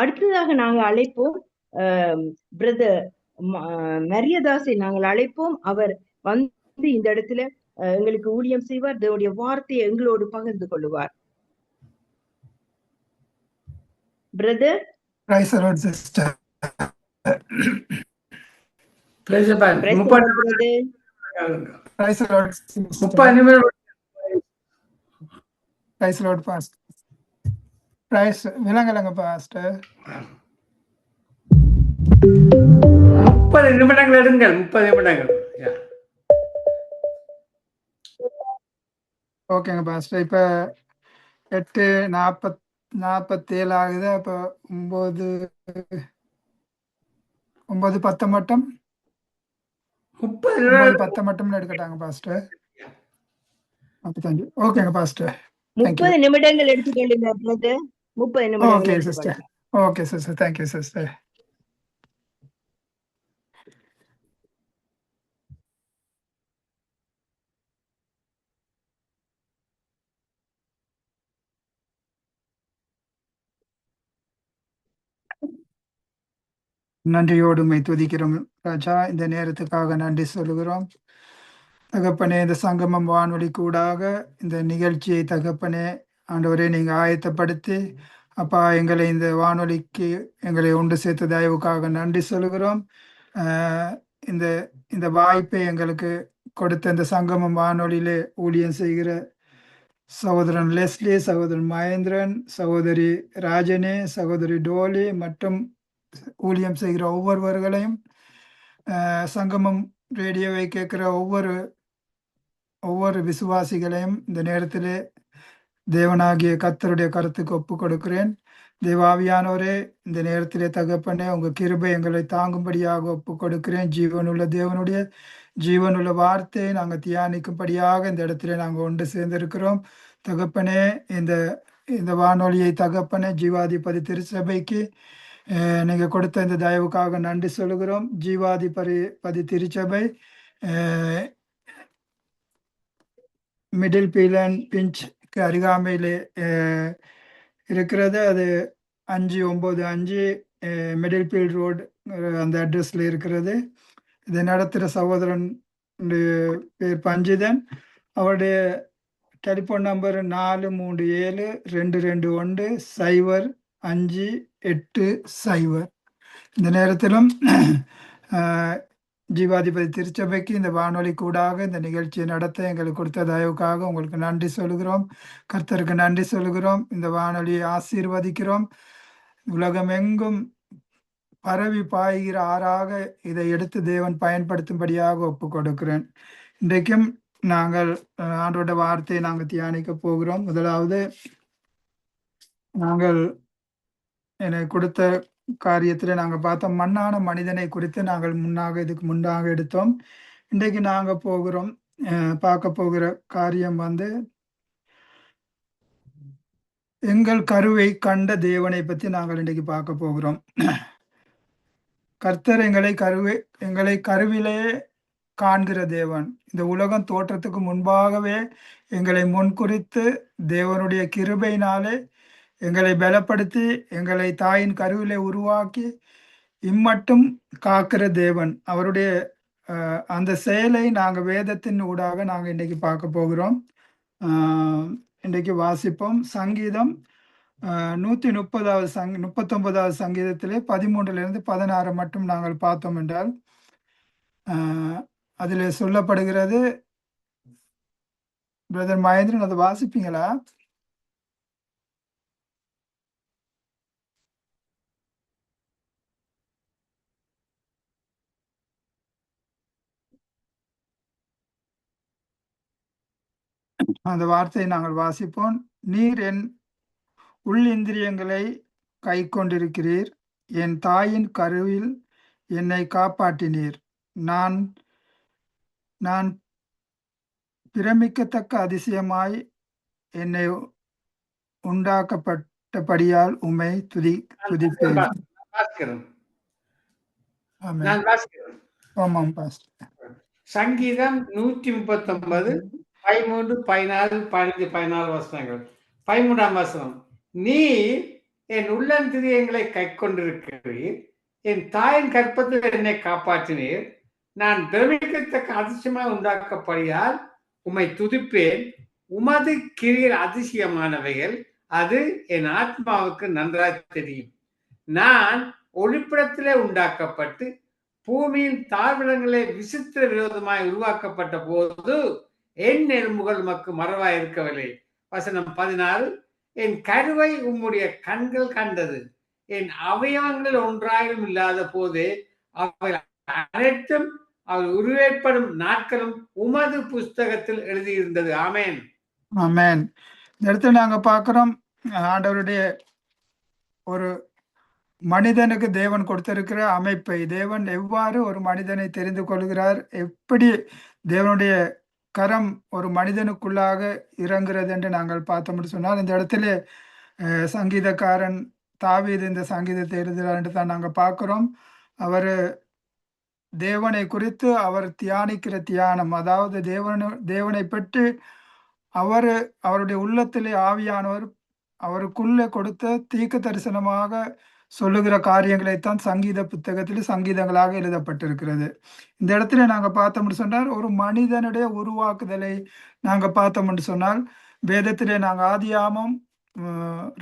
அடுத்ததாக நாங்கள் அழைப்போம் பிரதர் மரியதாஸை நாங்கள் அழைப்போம். அவர் வந்து இந்த இடத்துல எங்களுக்கு ஊழியம் செய்வார், தேவனுடைய வார்த்தையை எங்களோடு பகிர்ந்து கொள்ளுவார். பிரதர் சிஸ்டர், விலங்கலங்க பாஸ்டர். 30 நிமிடங்கள் எடுங்கள். 30 நிமிடங்கள். ஓகேங்க பாஸ்டர். இப்ப 8:47 ஆகுது. அப்ப 9:10 மட்டும் 9:10 மட்டும் எடுக்கட்டாங்க பாஸ்டர். 45. ஓகேங்க பாஸ்டர். 30 நிமிடங்கள் எடுத்துக்கொள்ளுங்க பிரதர். 30 நிமிடங்கள். Okay sister. Okay sister. Thank you sister. நன்றியோடுமை துதிக்கிறோம் ராஜா. இந்த நேரத்துக்காக நன்றி சொல்லுகிறோம் தகப்பனே. இந்த சங்கமம் வானொலி கூடாக இந்த நிகழ்ச்சியை தகப்பனே ஆண்டவரே நீங்க ஆயத்தப்படுத்தி அப்பா எங்களை இந்த வானொலிக்கு எங்களை ஒன்று சேர்த்த தயவுக்காக நன்றி சொல்லுகிறோம். இந்த இந்த வாய்ப்பை எங்களுக்கு கொடுத்த இந்த சங்கமம் வானொலியிலே ஊழியம் செய்கிற சகோதரன் லெஸ்லி, சகோதரன் மகேந்திரன், சகோதரி ராஜனே, சகோதரி டோலி மற்றும் ஊழியம் செய்கிற ஒவ்வொருவர்களையும் சங்கமம் ரேடியோவை கேட்கிற ஒவ்வொரு விசுவாசிகளையும் இந்த நேரத்திலே தேவனாகிய கர்த்தருடைய கருத்துக்கு ஒப்பு கொடுக்கிறேன். தேவாவியானவரே இந்த நேரத்திலே தகப்பனே உங்க கிருபை எங்களை தாங்கும்படியாக ஒப்பு கொடுக்கிறேன். ஜீவனுள்ள தேவனுடைய ஜீவனுள்ள வார்த்தையை நாங்கள் தியானிக்கும்படியாக இந்த இடத்துல நாங்கள் ஒன்று சேர்ந்திருக்கிறோம் தகப்பனே. இந்த வானொலியை தகப்பனே ஜீவாதிபதி திருச்சபைக்கு நீங்க கொடுத்த இந்த தயவுக்காக நன்றி சொல்லுகிறோம். ஜீவாதிபதி திருச்சபை மிடில் பீலன் பிஞ்சுக்கு அருகாமையிலே இருக்கிறது. அது 595 மிடில் பீல் ரோடு அந்த அட்ரஸ்ல இருக்கிறது. இதை நடத்துகிற சகோதரன் பேர் பஞ்சிதன். அவருடைய டெலிஃபோன் நம்பர் 437-221-0580. இந்த நேரத்திலும் ஜீவாதிபதி திருச்சபைக்கு இந்த வானொலி கூடாக இந்த நிகழ்ச்சியை நடத்த எங்களுக்கு கொடுத்த தயவுக்காக உங்களுக்கு நன்றி சொல்கிறோம். கர்த்தருக்கு நன்றி சொல்கிறோம். இந்த வானொலியை ஆசீர்வதிக்கிறோம். உலகமெங்கும் பரவி பாய்கிற ஆறாக இதை எடுத்து தேவன் பயன்படுத்தும்படியாக ஒப்பு கொடுக்கிறேன். இன்றைக்கும் நாங்கள் ஆண்டோட வார்த்தையை நாங்கள் தியானிக்க போகிறோம். முதலாவது நாங்கள் எனக்கு கொடுத்த காரியத்தில் நாங்கள் பார்த்தோம் மண்ணான மனிதனை குறித்து நாங்கள் இதுக்கு முன்னாக எடுத்தோம். இன்றைக்கு நாங்கள் பார்க்க போகிற காரியம் எங்கள் கருவை கண்ட தேவனை பற்றி நாங்கள் இன்றைக்கு பார்க்க போகிறோம். கர்த்தர் எங்களை கருவிலே காண்கிற தேவன். இந்த உலகம் தோற்றத்துக்கு முன்பாகவே எங்களை முன்குறித்து தேவனுடைய கிருபையினாலே எங்களை பலப்படுத்தி எங்களை தாயின் கருவிலே உருவாக்கி இம்மட்டும் காக்கிற தேவன். அவருடைய அந்த செயலை நாங்கள் வேதத்தின் ஊடாக நாங்கள் இன்றைக்கு பார்க்க போகிறோம். இன்றைக்கு வாசிப்போம். சங்கீதம் 139வது சங்கீதத்திலே 13 - 16 மட்டும் நாங்கள் பார்த்தோம் என்றால் அதில் சொல்லப்படுகிறது. பிரதர் மகேந்திரன் அதை வாசிப்பீங்களா? அந்த வார்த்தையை நாங்கள் வாசிப்போம். நீர் என் உள்ளிந்திரியங்களை கை கொண்டிருக்கிறீர். என் தாயின் கருவில் என்னை காப்பாற்றினீர். நான் பிரமிக்கத்தக்க அதிசயமாய் என்னை உண்டாக்கப்பட்டபடியால் உம்மை துதிப்பேன். சங்கீதம் 139 13, 14, 15, 16 வசனங்கள். 13ஆம் வசனம். நீ என் உள்ளந்திரியங்களை கை கொண்டிருக்கிறீர். என் தாயின் கற்பத்தில் என்னை காப்பாற்றினீர். நான் பிரமிக்கத்தக்க அதிசயமாக உண்டாக்கப்படியால் உம்மை துதிப்பேன். உமது கிரியில் அதிசயமானவைகள், அது என் ஆத்மாவுக்கு நன்றாக தெரியும். நான் ஒளிப்படத்திலே உண்டாக்கப்பட்டு பூமியின் தாழ்விடங்களே விசித்திர விரோதமாய் உருவாக்கப்பட்ட போது என் எலும்புகள் உமக்கு மறவாய் இருக்கவில்லை. வசனம் 16. என் கருவை உம்முடைய கண்கள் கண்டது. என் அவயவங்கள் ஒன்றாயிலும் இல்லாத போதே அவை அனைத்தும் அவர் உருவேற்படும் நாட்களும் உமது புஸ்தகத்தில் எழுதியிருந்தது. ஆமேன். ஆமென். இந்த இடத்துல நாங்க பார்க்கிறோம், ஆண்டவருடைய ஒரு மனிதனுக்கு தேவன் கொடுத்திருக்கிற அமைப்பை, தேவன் எவ்வாறு ஒரு மனிதனை தெரிந்து கொள்கிறார், எப்படி தேவனுடைய கரம் ஒரு மனிதனுக்குள்ளாக இறங்குறது என்று நாங்கள் பார்த்தோம்னு சொன்னால், இந்த இடத்துல சங்கீதக்காரன் தாவீது இந்த சங்கீதத்தை எழுதுகிறார் என்று தான் நாங்கள் பார்க்கிறோம். அவர் தேவனை குறித்து அவர் தியானிக்கிற தியானம், அதாவது தேவனை பற்றி அவருடைய உள்ளத்திலே ஆவியானவர் அவருக்குள்ளே கொடுத்த தீர்க்க தரிசனமாக சொல்லுகிற காரியங்களைத்தான் சங்கீத புத்தகத்தில் சங்கீதங்களாக எழுதப்பட்டிருக்கிறது. இந்த இடத்துல நாங்க பார்த்தோம்னு சொன்னால், ஒரு மனிதனுடைய உருவாக்குதலை நாங்க பார்த்தோம்னு சொன்னால், வேதத்திலே நாங்க ஆதியாமம்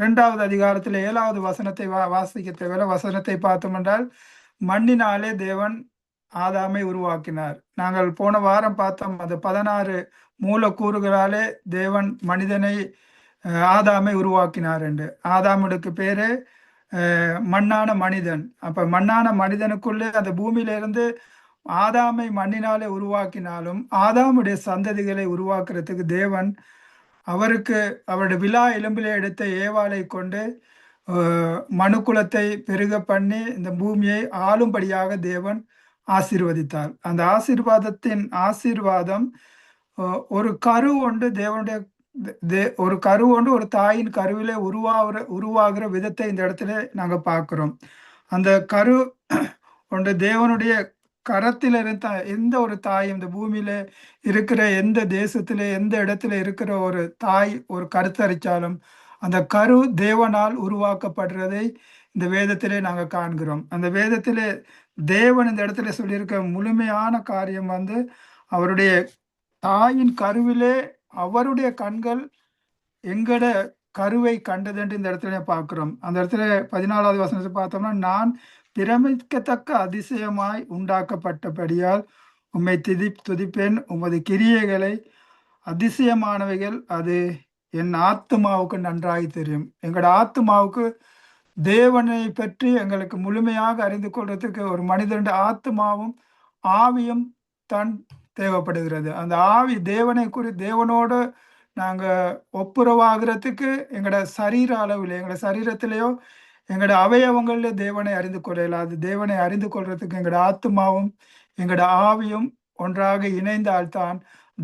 2வது அதிகாரத்தில் 7வது வசனத்தை வாசிக்க தேவையில்ல. வசனத்தை பார்த்தோம் என்றால், மண்ணினாலே தேவன் ஆதாமை உருவாக்கினார். நாங்கள் போன வாரம் பார்த்தோம், அந்த 16 மூலக்கூறுகளாலே தேவன் மனிதனை ஆதாமை உருவாக்கினார் என்று. ஆதாமுக்கு பேரு மண்ணான மனிதன். அப்ப மண்ணான மனிதனுக்குள்ளே அந்த பூமியில இருந்து ஆதாமை மண்ணினாலே உருவாக்கினாலும் ஆதாமுடைய சந்ததிகளை உருவாக்குறதுக்கு தேவன் அவருக்கு அவருடைய விலா எலும்பிலே எடுத்த ஏவாளை கொண்டு மனுக்குலத்தை பெருக பண்ணி இந்த பூமியை ஆளும்படியாக தேவன் ஆசீர்வதித்தார். அந்த ஆசீர்வாதம் ஒரு கரு ஒன்று தேவனுடைய ஒரு கரு ஒன்று ஒரு தாயின் கருவிலே உருவாகிற விதத்தை இந்த இடத்துல நாங்க பார்க்கிறோம். அந்த கரு ஒன்று தேவனுடைய கரத்தில் இருந்த எந்த ஒரு தாயும் இந்த பூமியில இருக்கிற எந்த தேசத்திலே எந்த இடத்துல இருக்கிற ஒரு தாய் ஒரு கருத்தரிச்சாலும் அந்த கரு தேவனால் உருவாக்கப்படுறதை இந்த வேதத்திலே நாங்க காண்கிறோம். அந்த வேதத்திலே தேவன் இந்த இடத்துல சொல்லியிருக்க முழுமையான காரியம் அவருடைய தாயின் கருவிலே அவருடைய கண்கள் எங்கட கருவை கண்டதுன்னு இந்த இடத்துல பார்க்கிறோம். அந்த இடத்துல 14வது வசனத்தை பார்த்தோம்னா, நான் பிரமிக்கத்தக்க அதிசயமாய் உண்டாக்கப்பட்டபடியால் உம்மை துதிப்பேன். உமது கிரியைகளை அதிசயமானவைகள், அது என் ஆத்துமாவுக்கு நன்றாய் தெரியும். எங்களோட ஆத்துமாவுக்கு தேவனை பற்றி எங்களுக்கு முழுமையாக அறிந்து கொள்றதுக்கு ஒரு மனிதனுடைய ஆத்துமாவும் ஆவியும் தான் தேவைப்படுகிறது. அந்த ஆவி தேவனோடு நாங்க ஒப்புரவாகிறதுக்கு எங்களோட சரீர அளவில் எங்களோட சரீரத்திலேயோ எங்களோட அவயவங்கள்ல தேவனை அறிந்து கொள்ளலாம். அது தேவனை அறிந்து கொள்றதுக்கு எங்களோட ஆத்துமாவும் எங்களோட ஆவியும் ஒன்றாக இணைந்தால்தான்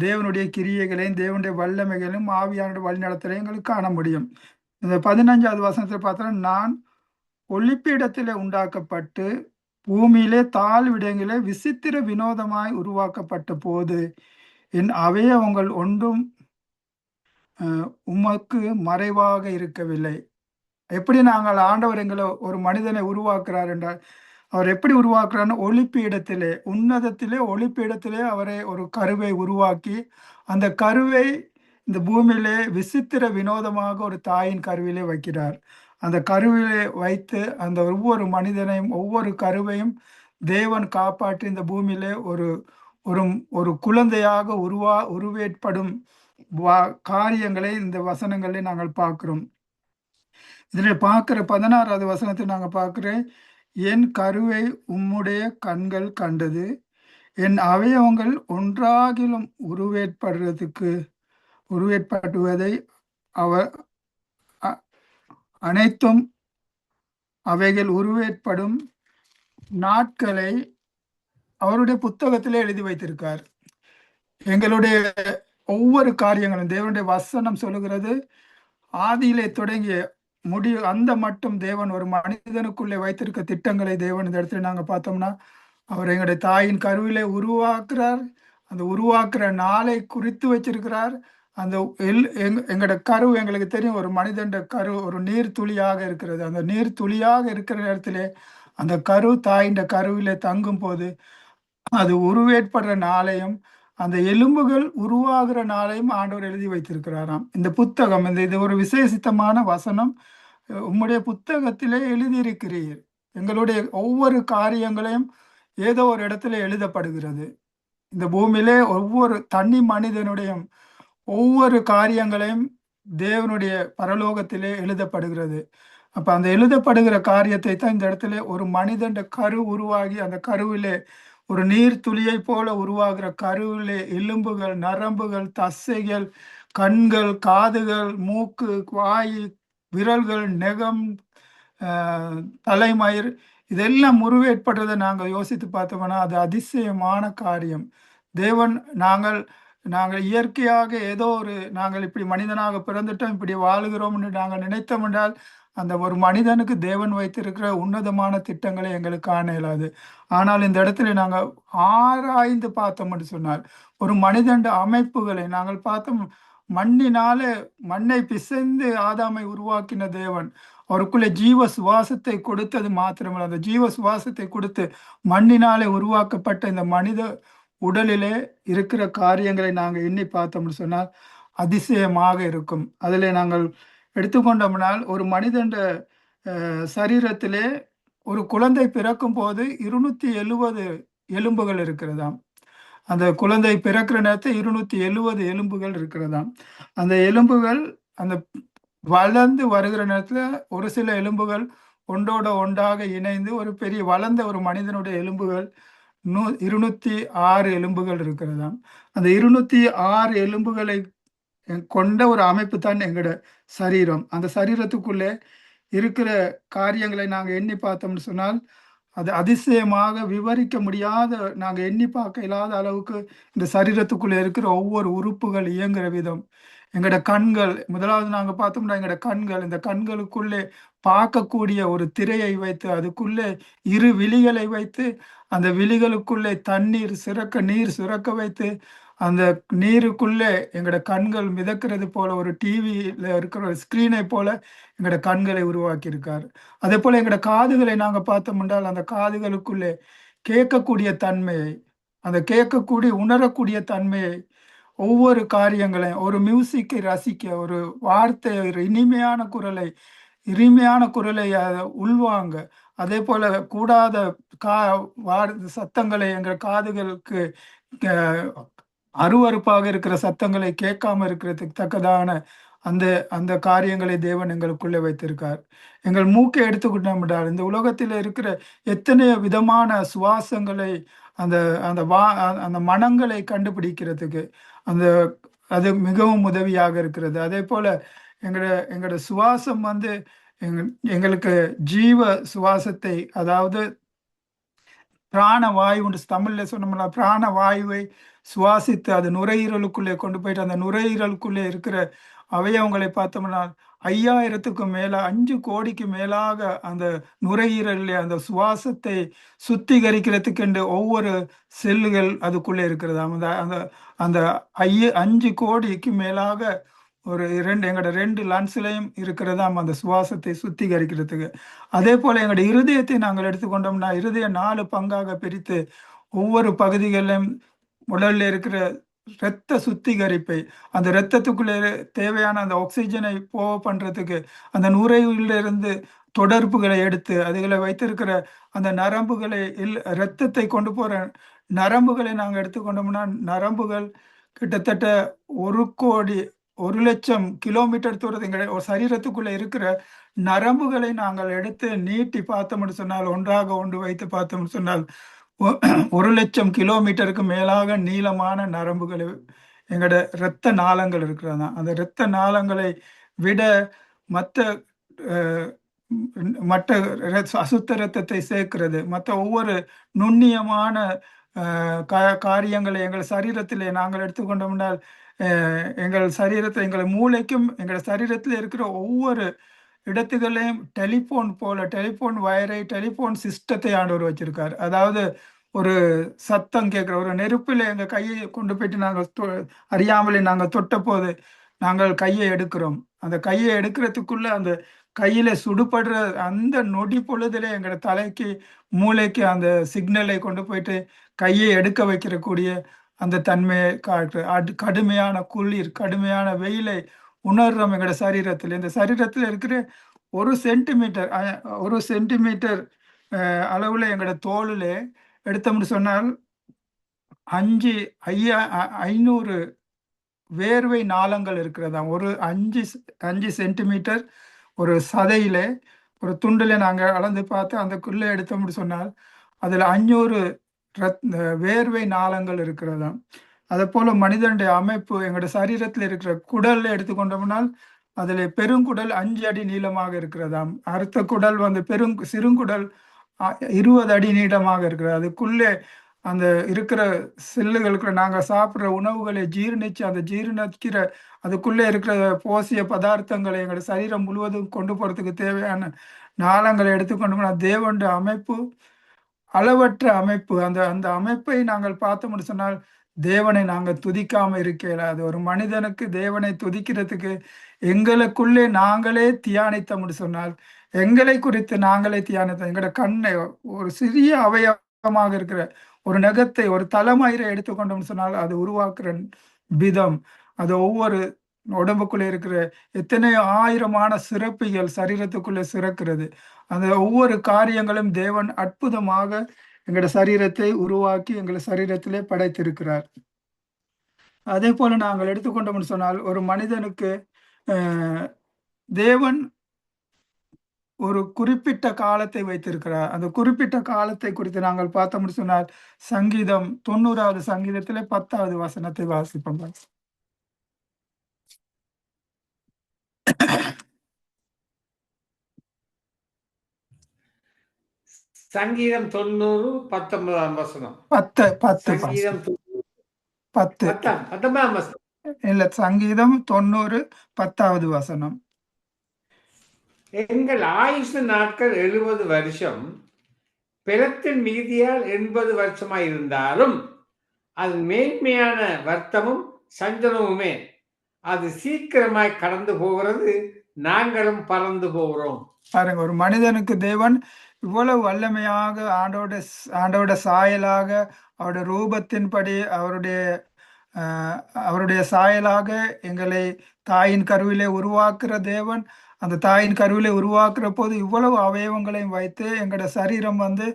தேவனுடைய கிரியைகளையும் தேவனுடைய வல்லமைகளையும் ஆவியானுடைய வழிநடத்தலையும் எங்களுக்கு காண முடியும். இந்த 15வது வசனத்தில் பார்த்தா, நான் ஒளிப்பீடத்திலே உண்டாக்கப்பட்டு பூமியிலே தாழ்விடங்களே விசித்திர வினோதமாய் உருவாக்கப்பட்ட போது என் அவயவங்கள் ஒன்றும் உமக்கு மறைவாக இருக்கவில்லை. எப்படி நாங்கள் ஆண்டவர் எங்களை ஒரு மனிதனை உருவாக்குறார் என்றால், அவர் எப்படி உருவாக்குறாருன்னு ஒளிப்பீடத்திலே உன்னதத்திலே ஒளிப்பீடத்திலே அவரை ஒரு கருவை உருவாக்கி அந்த கருவை இந்த பூமியிலே விசித்திர வினோதமாக ஒரு தாயின் கருவிலே வைக்கிறார். அந்த கருவிலே வைத்து அந்த ஒவ்வொரு மனிதனையும் ஒவ்வொரு கருவையும் தேவன் காப்பாற்றி இந்த பூமியிலே ஒரு ஒரு ஒரு குழந்தையாக உருவேற்படும் காரியங்களை இந்த வசனங்களை நாங்கள் பார்க்கிறோம். இதில் பார்க்கிற 16வது வசனத்தை நாங்கள் பார்க்கிறேன், என் கருவை உம்முடைய கண்கள் கண்டது, என் அவயவங்கள் ஒன்றாகிலும் உருவேற்படுவதை அனைத்தும் அவைகள் உருவேற்படும் நாட்களை அவருடைய புத்தகத்திலே எழுதி வைத்திருக்கார். எங்களுடைய ஒவ்வொரு காரியங்களும் தேவனுடைய வசனம் சொல்லுகிறது, ஆதியிலே தொடங்கிய அந்த மட்டும் தேவன் ஒரு மனிதனுக்குள்ளே வைத்திருக்க திட்டங்களை தேவன் இந்த இடத்துல நாங்க பார்த்தோம்னா, அவர் எங்களுடைய தாயின் கருவிலே உருவாக்குறார். அந்த உருவாக்குற நாளை குறித்து வச்சிருக்கிறார். அந்த எங்களோட கரு எங்களுக்கு தெரியும், ஒரு மனிதண்ட கரு ஒரு நீர் துளியாக இருக்கிறது. அந்த நீர் துளியாக இருக்கிற நேரத்திலே அந்த கரு தாயின் கருவிலே தங்கும் போது அது உருவேற்படுற நாளையும் அந்த எலும்புகள் உருவாகிற நாளையும் ஆண்டவர் எழுதி வைத்திருக்கிறாராம். இந்த புத்தகம் இது ஒரு விசேஷித்தமான வசனம். உம்முடைய புத்தகத்திலே எழுதியிருக்கிறீர். எங்களுடைய ஒவ்வொரு காரியங்களையும் ஏதோ ஒரு இடத்துல எழுதப்படுகிறது. இந்த பூமியிலே ஒவ்வொரு தனி மனிதனுடைய ஒவ்வொரு காரியங்களையும் தேவனுடைய பரலோகத்திலே எழுதப்படுகிறது. அப்ப அந்த எழுதப்படுகிற காரியத்தை தான் இந்த இடத்துல ஒரு மனிதன் கரு உருவாகி அந்த கருவிலே ஒரு நீர் துளியை போல உருவாகிற கருவிலே எலும்புகள், நரம்புகள், தசைகள், கண்கள், காதுகள், மூக்கு, வாய், விரல்கள், நெகம், தலைமயிர் இதெல்லாம் உருவேற்படுறதை நாங்கள் யோசித்து பார்த்தோம்னா அது அதிசயமான காரியம். தேவன் நாங்கள் இயற்கையாக ஏதோ நாங்கள் இப்படி மனிதனாக பிறந்துட்டோம், இப்படி வாழுகிறோம்னு நாங்கள் நினைத்தோம் என்றால் அந்த ஒரு மனிதனுக்கு தேவன் வைத்திருக்கிற உன்னதமான திட்டங்களை எங்களுக்கு காண இயலாது. ஆனால் இந்த இடத்துல நாங்கள் ஆராய்ந்து பார்த்தோம் என்று சொன்னால் ஒரு மனிதன் அமைப்புகளை நாங்கள் பார்த்தோம். மண்ணை பிசைந்து ஆதாமை உருவாக்கின தேவன் அவருக்குள்ளே ஜீவ சுவாசத்தை கொடுத்தது மாத்திரமல்ல, அந்த ஜீவ சுவாசத்தை கொடுத்து மண்ணினாலே உருவாக்கப்பட்ட இந்த மனித உடலிலே இருக்கிற காரியங்களை நாங்கள் எண்ணி பார்த்தோம்னு சொன்னால் அதிசயமாக இருக்கும். அதில் நாங்கள் எடுத்துக்கொண்டோம்னால் ஒரு மனிதன் சரீரத்திலே ஒரு குழந்தை பிறக்கும் போது 270 எலும்புகள் இருக்கிறதாம். அந்த குழந்தை பிறக்கிற நேரத்தில் 270 எலும்புகள் இருக்கிறதாம். அந்த எலும்புகள் அந்த வளர்ந்து வருகிற நேரத்தில் ஒரு சில எலும்புகள் ஒன்றோட ஒன்றாக இணைந்து ஒரு பெரிய வளர்ந்த ஒரு மனிதனுடைய எலும்புகள் 206 எலும்புகள் இருக்கிறதாம். அந்த 206 எலும்புகளை கொண்ட ஒரு அமைப்பு தான் எங்களோட சரீரம். அந்த சரீரத்துக்குள்ளே இருக்கிற காரியங்களை நாங்கள் எண்ணி பார்த்தோம்னு சொன்னால் அது அதிசயமாக விவரிக்க முடியாத, நாங்கள் எண்ணி பார்க்க இல்லாத அளவுக்கு இந்த சரீரத்துக்குள்ளே இருக்கிற ஒவ்வொரு உறுப்புகள் இயங்குகிற விதம். எங்களோட கண்கள் முதலாவது நாங்கள் பார்த்தோம்னா எங்களோட கண்கள், இந்த கண்களுக்குள்ளே பார்க்கக்கூடிய ஒரு திரையை வைத்து அதுக்குள்ளே 2 விழிகளை வைத்து அந்த விழிகளுக்குள்ளே நீர் சுரக்க வைத்து அந்த நீருக்குள்ளே எங்களோட கண்கள் மிதக்கிறது போல ஒரு டிவியில் இருக்கிற ஒரு ஸ்கிரீனை போல எங்களோட கண்களை உருவாக்கி இருக்காரு. அதே போல எங்களோட காதுகளை நாங்கள் பார்த்தோம் என்றால் அந்த காதுகளுக்குள்ளே கேட்கக்கூடிய தன்மையை, அந்த கேட்கக்கூடிய உணரக்கூடிய தன்மையை, ஒவ்வொரு காரியங்களையும் ஒரு மியூசிக்கை ரசிக்க, ஒரு வார்த்தை, ஒரு இனிமையான குரலை உள்வாங்க, அதே போல கூடாத சத்தங்களை எங்கள் காதுகளுக்கு அருவருப்பாக இருக்கிற சத்தங்களை கேட்காம இருக்கிறதுக்கு தக்கதான அந்த காரியங்களை தேவன் எங்களுக்குள்ளே வைத்திருக்கார். எங்கள் மூக்கை எடுத்துக்கிட்டோம் என்றால் இந்த உலகத்தில் இருக்கிற எத்தனை விதமான சுவாசங்களை அந்த மனங்களை கண்டுபிடிக்கிறதுக்கு அது மிகவும் உதவியாக இருக்கிறது. அதே போல எங்களோட சுவாசம் எங்களுக்கு ஜீவ சுவாசத்தை, அதாவது பிராணவாயு உண்டு, தமிழ்ல சொன்னோம்னா பிராணவாயுவை சுவாசித்து அது நுரையீரலுக்குள்ளே கொண்டு போயிட்டு அந்த நுரையீரலுக்குள்ளே இருக்கிற அவயவங்களை பார்த்தோம்னா 5000க்கும் மேல 5 கோடிக்கு மேலாக அந்த நுரையீரலில் அந்த சுவாசத்தை சுத்திகரிக்கிறதுக்கு என்று ஒவ்வொரு செல்லுகள் அதுக்குள்ளே இருக்கிறது. அந்த 5 கோடிக்கு மேலாக எங்களோட 2 லன்ஸ்லையும் இருக்கிறதாம் அந்த சுவாசத்தை சுத்திகரிக்கிறதுக்கு. அதே போல எங்களோட இருதயத்தை நாங்கள் எடுத்துக்கொண்டோம்னா இருதயம் 4 பங்காக பிரித்து ஒவ்வொரு பகுதிகளிலும் உடல்ல இருக்கிற இரத்த சுத்திகரிப்பை, அந்த இரத்தத்துக்குள்ளே தேவையான அந்த ஆக்சிஜனை போக பண்றதுக்கு அந்த நுரையிலிருந்து தொடர்புகளை எடுத்து அதுகளை வைத்திருக்கிற அந்த நரம்புகளை இரத்தத்தை கொண்டு போற நரம்புகளை நாங்கள் எடுத்துக்கொண்டோம்னா நரம்புகள் கிட்டத்தட்ட 1,00,000 கிலோமீட்டர் தூரத்தை எங்கள் சரீரத்துக்குள்ள இருக்கிற நரம்புகளை நாங்கள் எடுத்து நீட்டி பார்த்தோம்னு சொன்னால், ஒன்றாக ஒன்று வைத்து பார்த்தோம்னு சொன்னால் 1,00,000 கிலோமீட்டருக்கு மேலாக நீளமான நரம்புகள் எங்களோட இரத்த நாளங்கள் இருக்கிறதா. அந்த இரத்த நாளங்களை விட மற்ற அசுத்த இரத்தத்தை சேர்க்கிறது, மற்ற ஒவ்வொரு நுண்ணியமான காரியங்களை எங்கள் சரீரத்திலே நாங்கள் எடுத்துக்கொண்டோம்னால் எங்கள் சரீரத்தை, எங்கள் மூளைக்கும் எங்கள் சரீரத்தில் இருக்கிற ஒவ்வொரு இடத்துகளையும் டெலிஃபோன் வயரை, டெலிஃபோன் சிஸ்டத்தை ஆண்டவர் வச்சிருக்கார். அதாவது ஒரு சத்தம் கேட்கிற ஒரு நெருப்பில் எங்க கையை கொண்டு போயிட்டு அறியாமலே நாங்க தொட்ட போது நாங்கள் கையை எடுக்கிறோம். அந்த கையை எடுக்கிறதுக்குள்ள அந்த கையில சுடுபடுற அந்த நொடி பொழுதுல எங்களோட தலைக்கு மூளைக்கு அந்த சிக்னலை கொண்டு போயிட்டு கையை எடுக்க வைக்கிறக்கூடிய அந்த தன்மையை காட்டு. கடுமையான குளிர், கடுமையான வெயிலை உணர்றோம் எங்களோட சரீரத்தில். இந்த சரீரத்தில் இருக்கிற ஒரு சென்டிமீட்டர் ஒரு சென்டிமீட்டர் அளவுல எங்களோட தோலுல எடுத்தோம்னு சொன்னால் 500 வேர்வை நாளங்கள் இருக்கிறதாம். ஒரு 5 சென்டிமீட்டர் ஒரு சதையில ஒரு துண்டுல நாங்க அளந்து பார்த்து அந்தக்குள்ள எடுத்தோம்னு சொன்னால் அதுல 500 வேர்வை நாளங்கள் இருக்கிறதாம். அதே போல மனிதனுடைய அமைப்பு எங்களுடைய சரீரத்தில் இருக்கிற குடல்ல எடுத்துக்கொண்டோம்னால் அதுல பெருங்குடல் 5 அடி நீளமாக இருக்கிறதாம். அடுத்த குடல் வந்து சிறுங்குடல் 20 அடி நீளமாக இருக்கிறது. அதுக்குள்ளே அந்த இருக்கிற செல்லுகளுக்கு நாங்க சாப்பிடுற உணவுகளை ஜீரணிச்சு அந்த ஜீரணிக்கிற அதுக்குள்ளே இருக்கிற போசிய பதார்த்தங்களை எங்களோட சரீரம் முழுவதும் கொண்டு போறதுக்கு தேவையான நாளங்களை எடுத்துக்கொண்டோம்னா தேவனுடைய அமைப்பு அளவற்ற அமைப்பு. அந்த அந்த அமைப்பை நாங்கள் பார்த்தோம்னு சொன்னால் தேவனை நாங்கள் துதிக்காம இருக்கல. அது ஒரு மனிதனுக்கு தேவனை துதிக்கிறதுக்கு எங்களுக்குள்ளே நாங்களே தியானித்தோம்னு சொன்னால் எங்களை குறித்து நாங்களே தியானித்தோம். எங்களோட கண்ணை ஒரு சிறிய அவயவமாக இருக்கிற ஒரு நகத்தை ஒரு தலைமயிரை எடுத்துக்கொண்டோம்னு சொன்னால் அது உருவாக்குற விதம், அது ஒவ்வொரு உடம்புக்குள்ளே இருக்கிற எத்தனையோ ஆயிரமான சிறப்பிகள் சரீரத்துக்குள்ளே சிறக்கிறது. அந்த ஒவ்வொரு காரியங்களும் தேவன் அற்புதமாக எங்களோட சரீரத்தை உருவாக்கி எங்களை சரீரத்திலே படைத்திருக்கிறார். அதே போல நாங்கள் எடுத்துக்கொண்டோம்னு சொன்னால் ஒரு மனிதனுக்கு தேவன் ஒரு குறிப்பிட்ட காலத்தை வைத்திருக்கிறார். அந்த குறிப்பிட்ட காலத்தை குறித்து நாங்கள் பார்த்தோம்னு சொன்னால் சங்கீதம் 90வது சங்கீதத்திலே 10வது வசனத்தை வாசிப்போம். சங்கீதம் 90 19ஆம் வசனம். 10 சங்கீதம் 10 19ஆம் வசனம் இல்ல, சங்கீதம் 90 10வது வசனம். எங்கள் ஆயுசு நாட்கள் 70 வருஷம், பிறத்தின் மீதியால் 80 வருஷமாய் இருந்தாலும் அது மேன்மையான வர்த்தமும் சஞ்சலமுமே. அது சீக்கிரமாய் கடந்து போகிறது, நாங்களும் பறந்து போகிறோம். பாருங்க, ஒரு மனிதனுக்கு தேவன் இவ்வளவு வல்லமையாக ஆண்டோட சாயலாக அவருடைய ரூபத்தின்படி அவருடைய சாயலாக எங்களை தாயின் கருவிலே உருவாக்குற தேவன். அந்த தாயின் கருவிலே உருவாக்குற போது இவ்வளவு அவயவங்களையும் வைத்து எங்களோட சரீரம் வந்து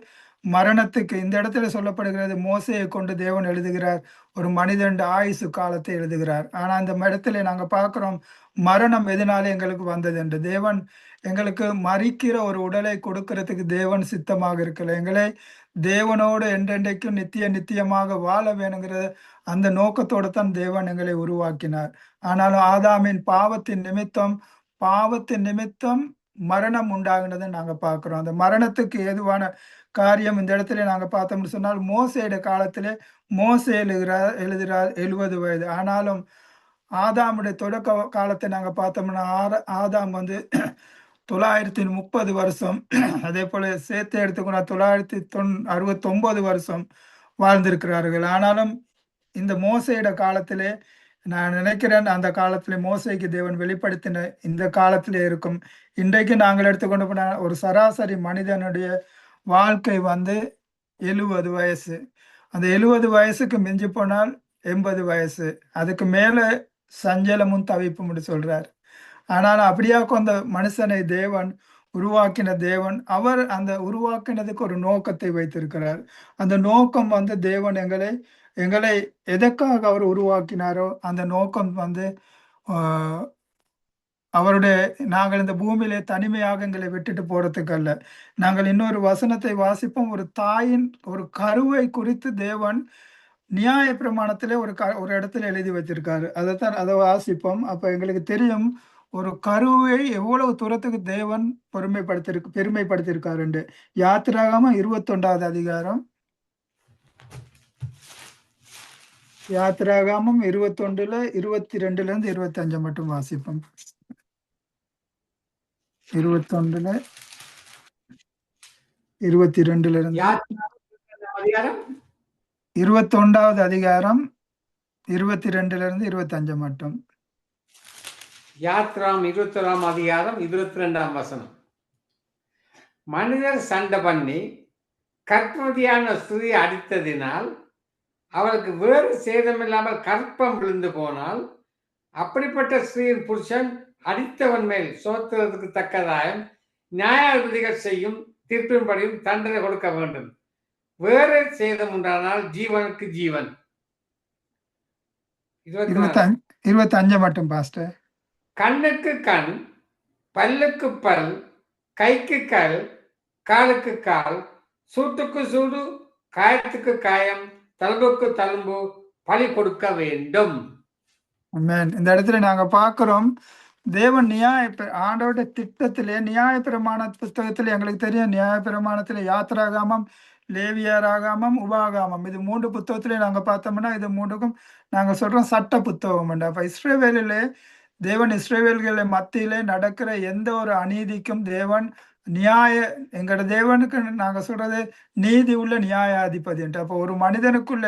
மரணத்துக்கு இந்த இடத்துல சொல்லப்படுகிறது. மோசையை கொண்டு தேவன் எழுதுகிறார், ஒரு மனிதன் ஆயுசு காலத்தை எழுதுகிறார். ஆனா அந்த இடத்துல நாங்க பார்க்கிறோம் மரணம் எதனால எங்களுக்கு வந்தது என்று. தேவன் எங்களுக்கு மரிக்கிற ஒரு உடலை கொடுக்கறதுக்கு தேவன் சித்தமாக இருக்கல. எங்களை தேவனோடு என்றென்றைக்கும் நித்தியமாக வாழ வேணுங்கிற அந்த நோக்கத்தோடு தான் தேவன் எங்களை உருவாக்கினார். ஆனாலும் ஆதாமின் பாவத்தின் நிமித்தம் மரணம் உண்டாகினதை நாங்க பார்க்கிறோம். அந்த மரணத்துக்கு ஏதுவான காரியம் இந்த இடத்துல நாங்க பார்த்தோம்னு சொன்னால் மோசேயோட காலத்திலே மோசே எழுதுகிறார் 70 வயது. ஆனாலும் ஆதாமுடைய தொடக்க காலத்தை நாங்க பார்த்தோம்னா ஆதாம் வந்து 930 வருஷம், அதே போல சேர்த்து எடுத்துக்கொண்டா 969 வருஷம் வாழ்ந்திருக்கிறார்கள். ஆனாலும் இந்த மோசையோட காலத்திலே நான் நினைக்கிறேன் அந்த காலத்திலே மோசைக்கு தேவன் வெளிப்படுத்தின இந்த காலத்திலே இருக்கும். இன்றைக்கு நாங்கள் எடுத்துக்கொண்டு போன ஒரு சராசரி மனிதனுடைய வாழ்க்கை வந்து 70 வயசு. அந்த 70 வயசுக்கு மிஞ்சி போனால் 80 வயசு, அதுக்கு மேல சஞ்சலமும் தவிப்பும் சொல்றார். ஆனாலும் அப்படியாக்கும் அந்த மனுஷனை தேவன் உருவாக்கின தேவன், அவர் அந்த உருவாக்கினதுக்கு ஒரு நோக்கத்தை வைத்திருக்கிறார். அந்த நோக்கம் வந்து தேவன் எங்களை எதற்காக அவர் உருவாக்கினாரோ அந்த நோக்கம் வந்து அவருடைய நாங்கள் இந்த பூமியிலே தனிமையாக எங்களை விட்டுட்டு போறதுக்கு அல்ல. நாங்கள் இன்னொரு வசனத்தை வாசிப்போம். ஒரு தாயின் ஒரு கருவை குறித்து தேவன் நியாய பிரமாணத்திலே ஒரு இடத்துல எழுதி வச்சிருக்காரு. அதை வாசிப்போம். அப்ப எங்களுக்கு தெரியும் ஒரு கருவை எவ்வளவு தூரத்துக்கு தேவன் பெருமைப்படுத்திருக்காரு. யாத்திராகமம் 21வது அதிகாரம், யாத்திராகமம் 21ல 22ல இருந்து 25 மட்டும் வாசிப்போம். 21ல 22ல இருந்து அதிகாரம் 21வது அதிகாரம் 22 25 மட்டும். யாத்ராம் 21ஆம் அதிகாரம் 22ஆம் வசனம். மனிதர் சண்டை பண்ணி கற்பவதியான ஸ்திரியை அடித்ததினால் அவளுக்கு வேறு சேதமில்லாமல் கற்பம் விழுந்து போனால் அப்படிப்பட்ட ஸ்திரீயின் புருஷன் அடித்தவன் மேல் சோத்துறதுக்கு தக்கதாயம் நியாயாதிபதிகள் செய்யும் தீர்ப்பின்படியும் தண்டனை கொடுக்க வேண்டும். வேறு சேதம் உண்டானால் ஜீவனுக்கு ஜீவன். 25 மட்டும் பாஸ்டர். கண்ணுக்கு கண், பல்லுக்கு பல், கைக்கு கல், காலுக்கு கால், சூட்டுக்கு சூடு, காயத்துக்கு காயம், தழும்புக்கு தழும்பு பழி கொடுக்க வேண்டும். இந்த இடத்துல நாங்க பாக்குறோம், தேவன் ஆண்டோட திட்டத்திலே நியாயப்பிரமாண புத்தகத்துல எங்களுக்கு தெரியும், நியாயப்பிரமாணத்துல யாத்திராகமம், லேவியராகமம், உபாகமம், இது 3 புத்தகத்திலே நாங்க பார்த்தோம்னா இது 3க்கும் நாங்க சொல்றோம் சட்ட புத்தகம். அப்ப இஸ்ரவேலிலே தேவன் இஸ்ரவேல்களை மத்தியிலே நடக்கிற எந்த ஒரு அநீதிக்கும் தேவன் எங்களோட தேவனுக்கு நாங்க சொல்றது நீதி உள்ள நியாயாதிபதி. அப்போ ஒரு மனிதனுக்குள்ள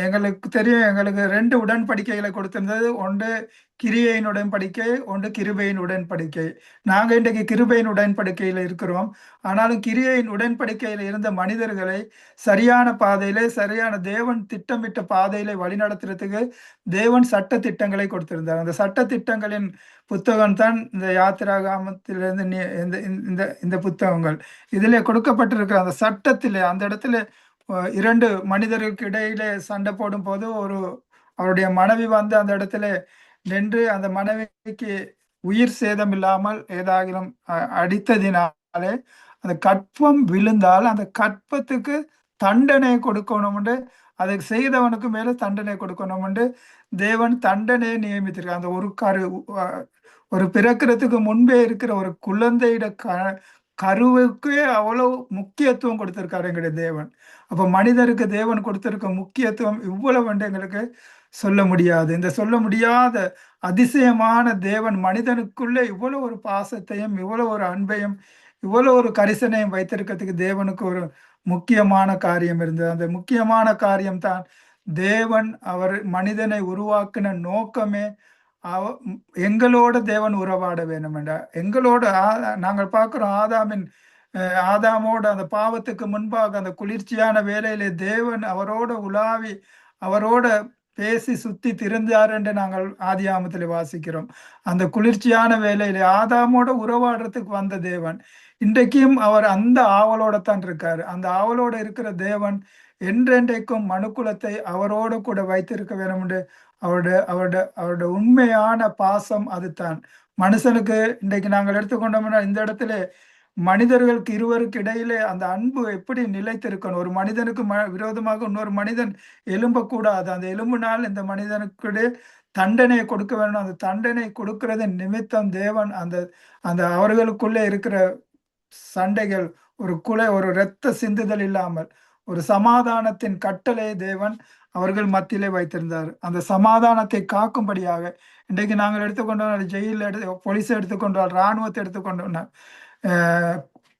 எங்களுக்கு தெரியும், எங்களுக்கு 2 உடன்படிக்கைகளை கொடுத்திருந்தது. ஒன்று கிரியையின் உடன்படிக்கை, ஒன்று கிருபையின் உடன்படிக்கை. நாங்க இன்றைக்கு கிருபையின் உடன்படிக்கையில இருக்கிறோம். ஆனாலும் கிரியையின் உடன்படிக்கையில இருந்த மனிதர்களை சரியான பாதையில, சரியான தேவன் திட்டமிட்ட பாதையில வழிநடத்துறதுக்கு தேவன் சட்ட திட்டங்களை கொடுத்திருந்தார். அந்த சட்ட திட்டங்களின் புத்தகம் தான் இந்த யாத்திராகமத்திலிருந்து இந்த புத்தகங்கள். இதுல கொடுக்கப்பட்டிருக்கிற அந்த சட்டத்திலே, அந்த இடத்துல 2 மனிதருக்கு இடையிலே சண்டை போடும் போது அவருடைய மனைவி வந்து அந்த இடத்துல நின்று அந்த மனைவிக்கு உயிர் சேதம் இல்லாமல் ஏதாகிலும் அடித்ததினாலே அந்த கற்பம் விழுந்தால் அந்த கற்பத்துக்கு தண்டனை கொடுக்கணும் என்று, அதை செய்தவனுக்கு மேல தண்டனை கொடுக்கணும் என்று தேவன் தண்டனையை நியமித்திருக்கார். அந்த ஒரு பிறக்கிறதுக்கு முன்பே இருக்கிற ஒரு குழந்தையிட கருவுக்கு அவ்வளவு முக்கியத்துவம் கொடுத்திருக்காரு எங்களுடைய தேவன். அப்ப மனிதருக்கு தேவன் கொடுத்திருக்க முக்கியத்துவம் இவ்வளவு என்று எங்களுக்கு சொல்ல முடியாது. இந்த சொல்ல முடியாத அதிசயமான தேவன் மனிதனுக்குள்ள இவ்வளவு ஒரு பாசத்தையும், இவ்வளவு ஒரு அன்பையும், இவ்வளவு ஒரு கரிசனையும் வைத்திருக்கிறதுக்கு தேவனுக்கு ஒரு முக்கியமான காரியம் இருந்தது. அந்த முக்கியமான காரியம் தான் தேவன் அவர் மனிதனை உருவாக்கின நோக்கமே எங்களோட தேவன் உறவாட வேணும் என்ற. எங்களோட நாங்கள் பார்க்கிறோம், ஆதாமோட அந்த பாவத்துக்கு முன்பாக அந்த குளிர்ச்சியான வேலையிலே தேவன் அவரோட உலாவி அவரோட பேசி சுத்தி திரிந்தார் என்று நாங்கள் ஆதியாமத்தில் வாசிக்கிறோம். அந்த குளிர்ச்சியான வேலையிலே ஆதாமோட உறவாடுறதுக்கு வந்த தேவன் இன்றைக்கும் அவர் அந்த ஆவலோட தான் இருக்காரு. அந்த ஆவலோட இருக்கிற தேவன் என்றென்றைக்கும் மனுக்குலத்தை அவரோட கூட வைத்திருக்க வேணும் என்று அவரோட உண்மையான பாசம் அதுதான். மனுஷனுக்கு இன்றைக்கு நாங்கள் எடுத்துக்கொண்டோம்னா இந்த இடத்துல மனிதர்களுக்கு இருவருக்கு இடையிலே அந்த அன்பு எப்படி நிலைத்திருக்கணும். ஒரு மனிதனுக்கு விரோதமாக இன்னொரு மனிதன் எழும்பக்கூடாது. அந்த எழும்பினால் இந்த மனிதனுக்கு தண்டனையை கொடுக்க வேணும். அந்த தண்டனை கொடுக்கிறது நிமித்தம் தேவன் அந்த அவர்களுக்குள்ளே இருக்கிற சண்டைகள் ஒரு இரத்த சிந்துதல் இல்லாமல் ஒரு சமாதானத்தின் கட்டளை தேவன் அவர்கள் மத்தியிலே வைத்திருந்தார். அந்த சமாதானத்தை காக்கும்படியாக இன்றைக்கு நாங்கள் எடுத்துக்கொண்டோம், ஜெயிலில் போலீஸை எடுத்துக்கொண்டால், இராணுவத்தை எடுத்துக்கொண்டோம்னா,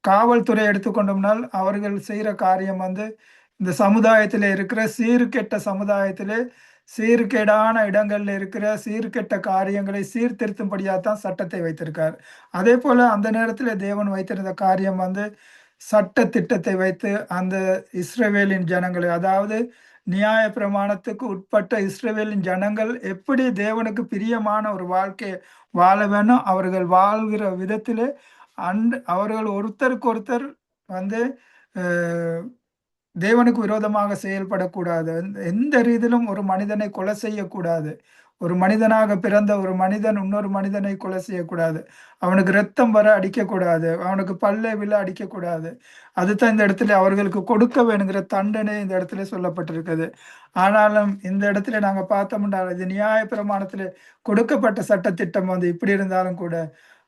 காவல்துறை எடுத்துக்கொண்டோம்னால் அவர்கள் செய்கிற காரியம் இந்த சமுதாயத்திலே இருக்கிற சீர்கெட்ட சமுதாயத்திலே சீர்கேடான இடங்கள்ல இருக்கிற சீர்கெட்ட காரியங்களை சீர்திருத்தும்படியாகத்தான் சட்டத்தை வைத்திருக்கார். அதே போல அந்த நேரத்துல தேவன் வைத்திருந்த காரியம் சட்ட திட்டத்தை வைத்து அந்த இஸ்ரவேலின் ஜனங்களை, அதாவது நியாய பிரமாணத்துக்கு உட்பட்ட இஸ்ரவேலின் ஜனங்கள் எப்படி தேவனுக்கு பிரியமான ஒரு வாழ்க்கையை வாழ வேணும், அவர்கள் வாழ்கிற விதத்திலே அவர்கள் ஒருத்தருக்கு ஒருத்தர் தேவனுக்கு விரோதமாக செயல்படக்கூடாது. எந்த ரீதியிலும் ஒரு மனிதனை கொலை செய்யக்கூடாது. ஒரு மனிதனாக பிறந்த ஒரு மனிதன் இன்னொரு மனிதனை கொலை செய்யக்கூடாது. அவனுக்கு ரத்தம் வர அடிக்கக்கூடாது. அவனுக்கு பல்லை விழ அடிக்கக்கூடாது. அதுதான் இந்த இடத்துல அவர்களுக்கு கொடுக்க வேணுங்கிற தண்டனை இந்த இடத்துல சொல்லப்பட்டிருக்குது. ஆனாலும் இந்த இடத்துல நாங்க பார்த்தோம்னா இது நியாய பிரமாணத்துல கொடுக்கப்பட்ட சட்டத்திட்டம் இப்படி இருந்தாலும் கூட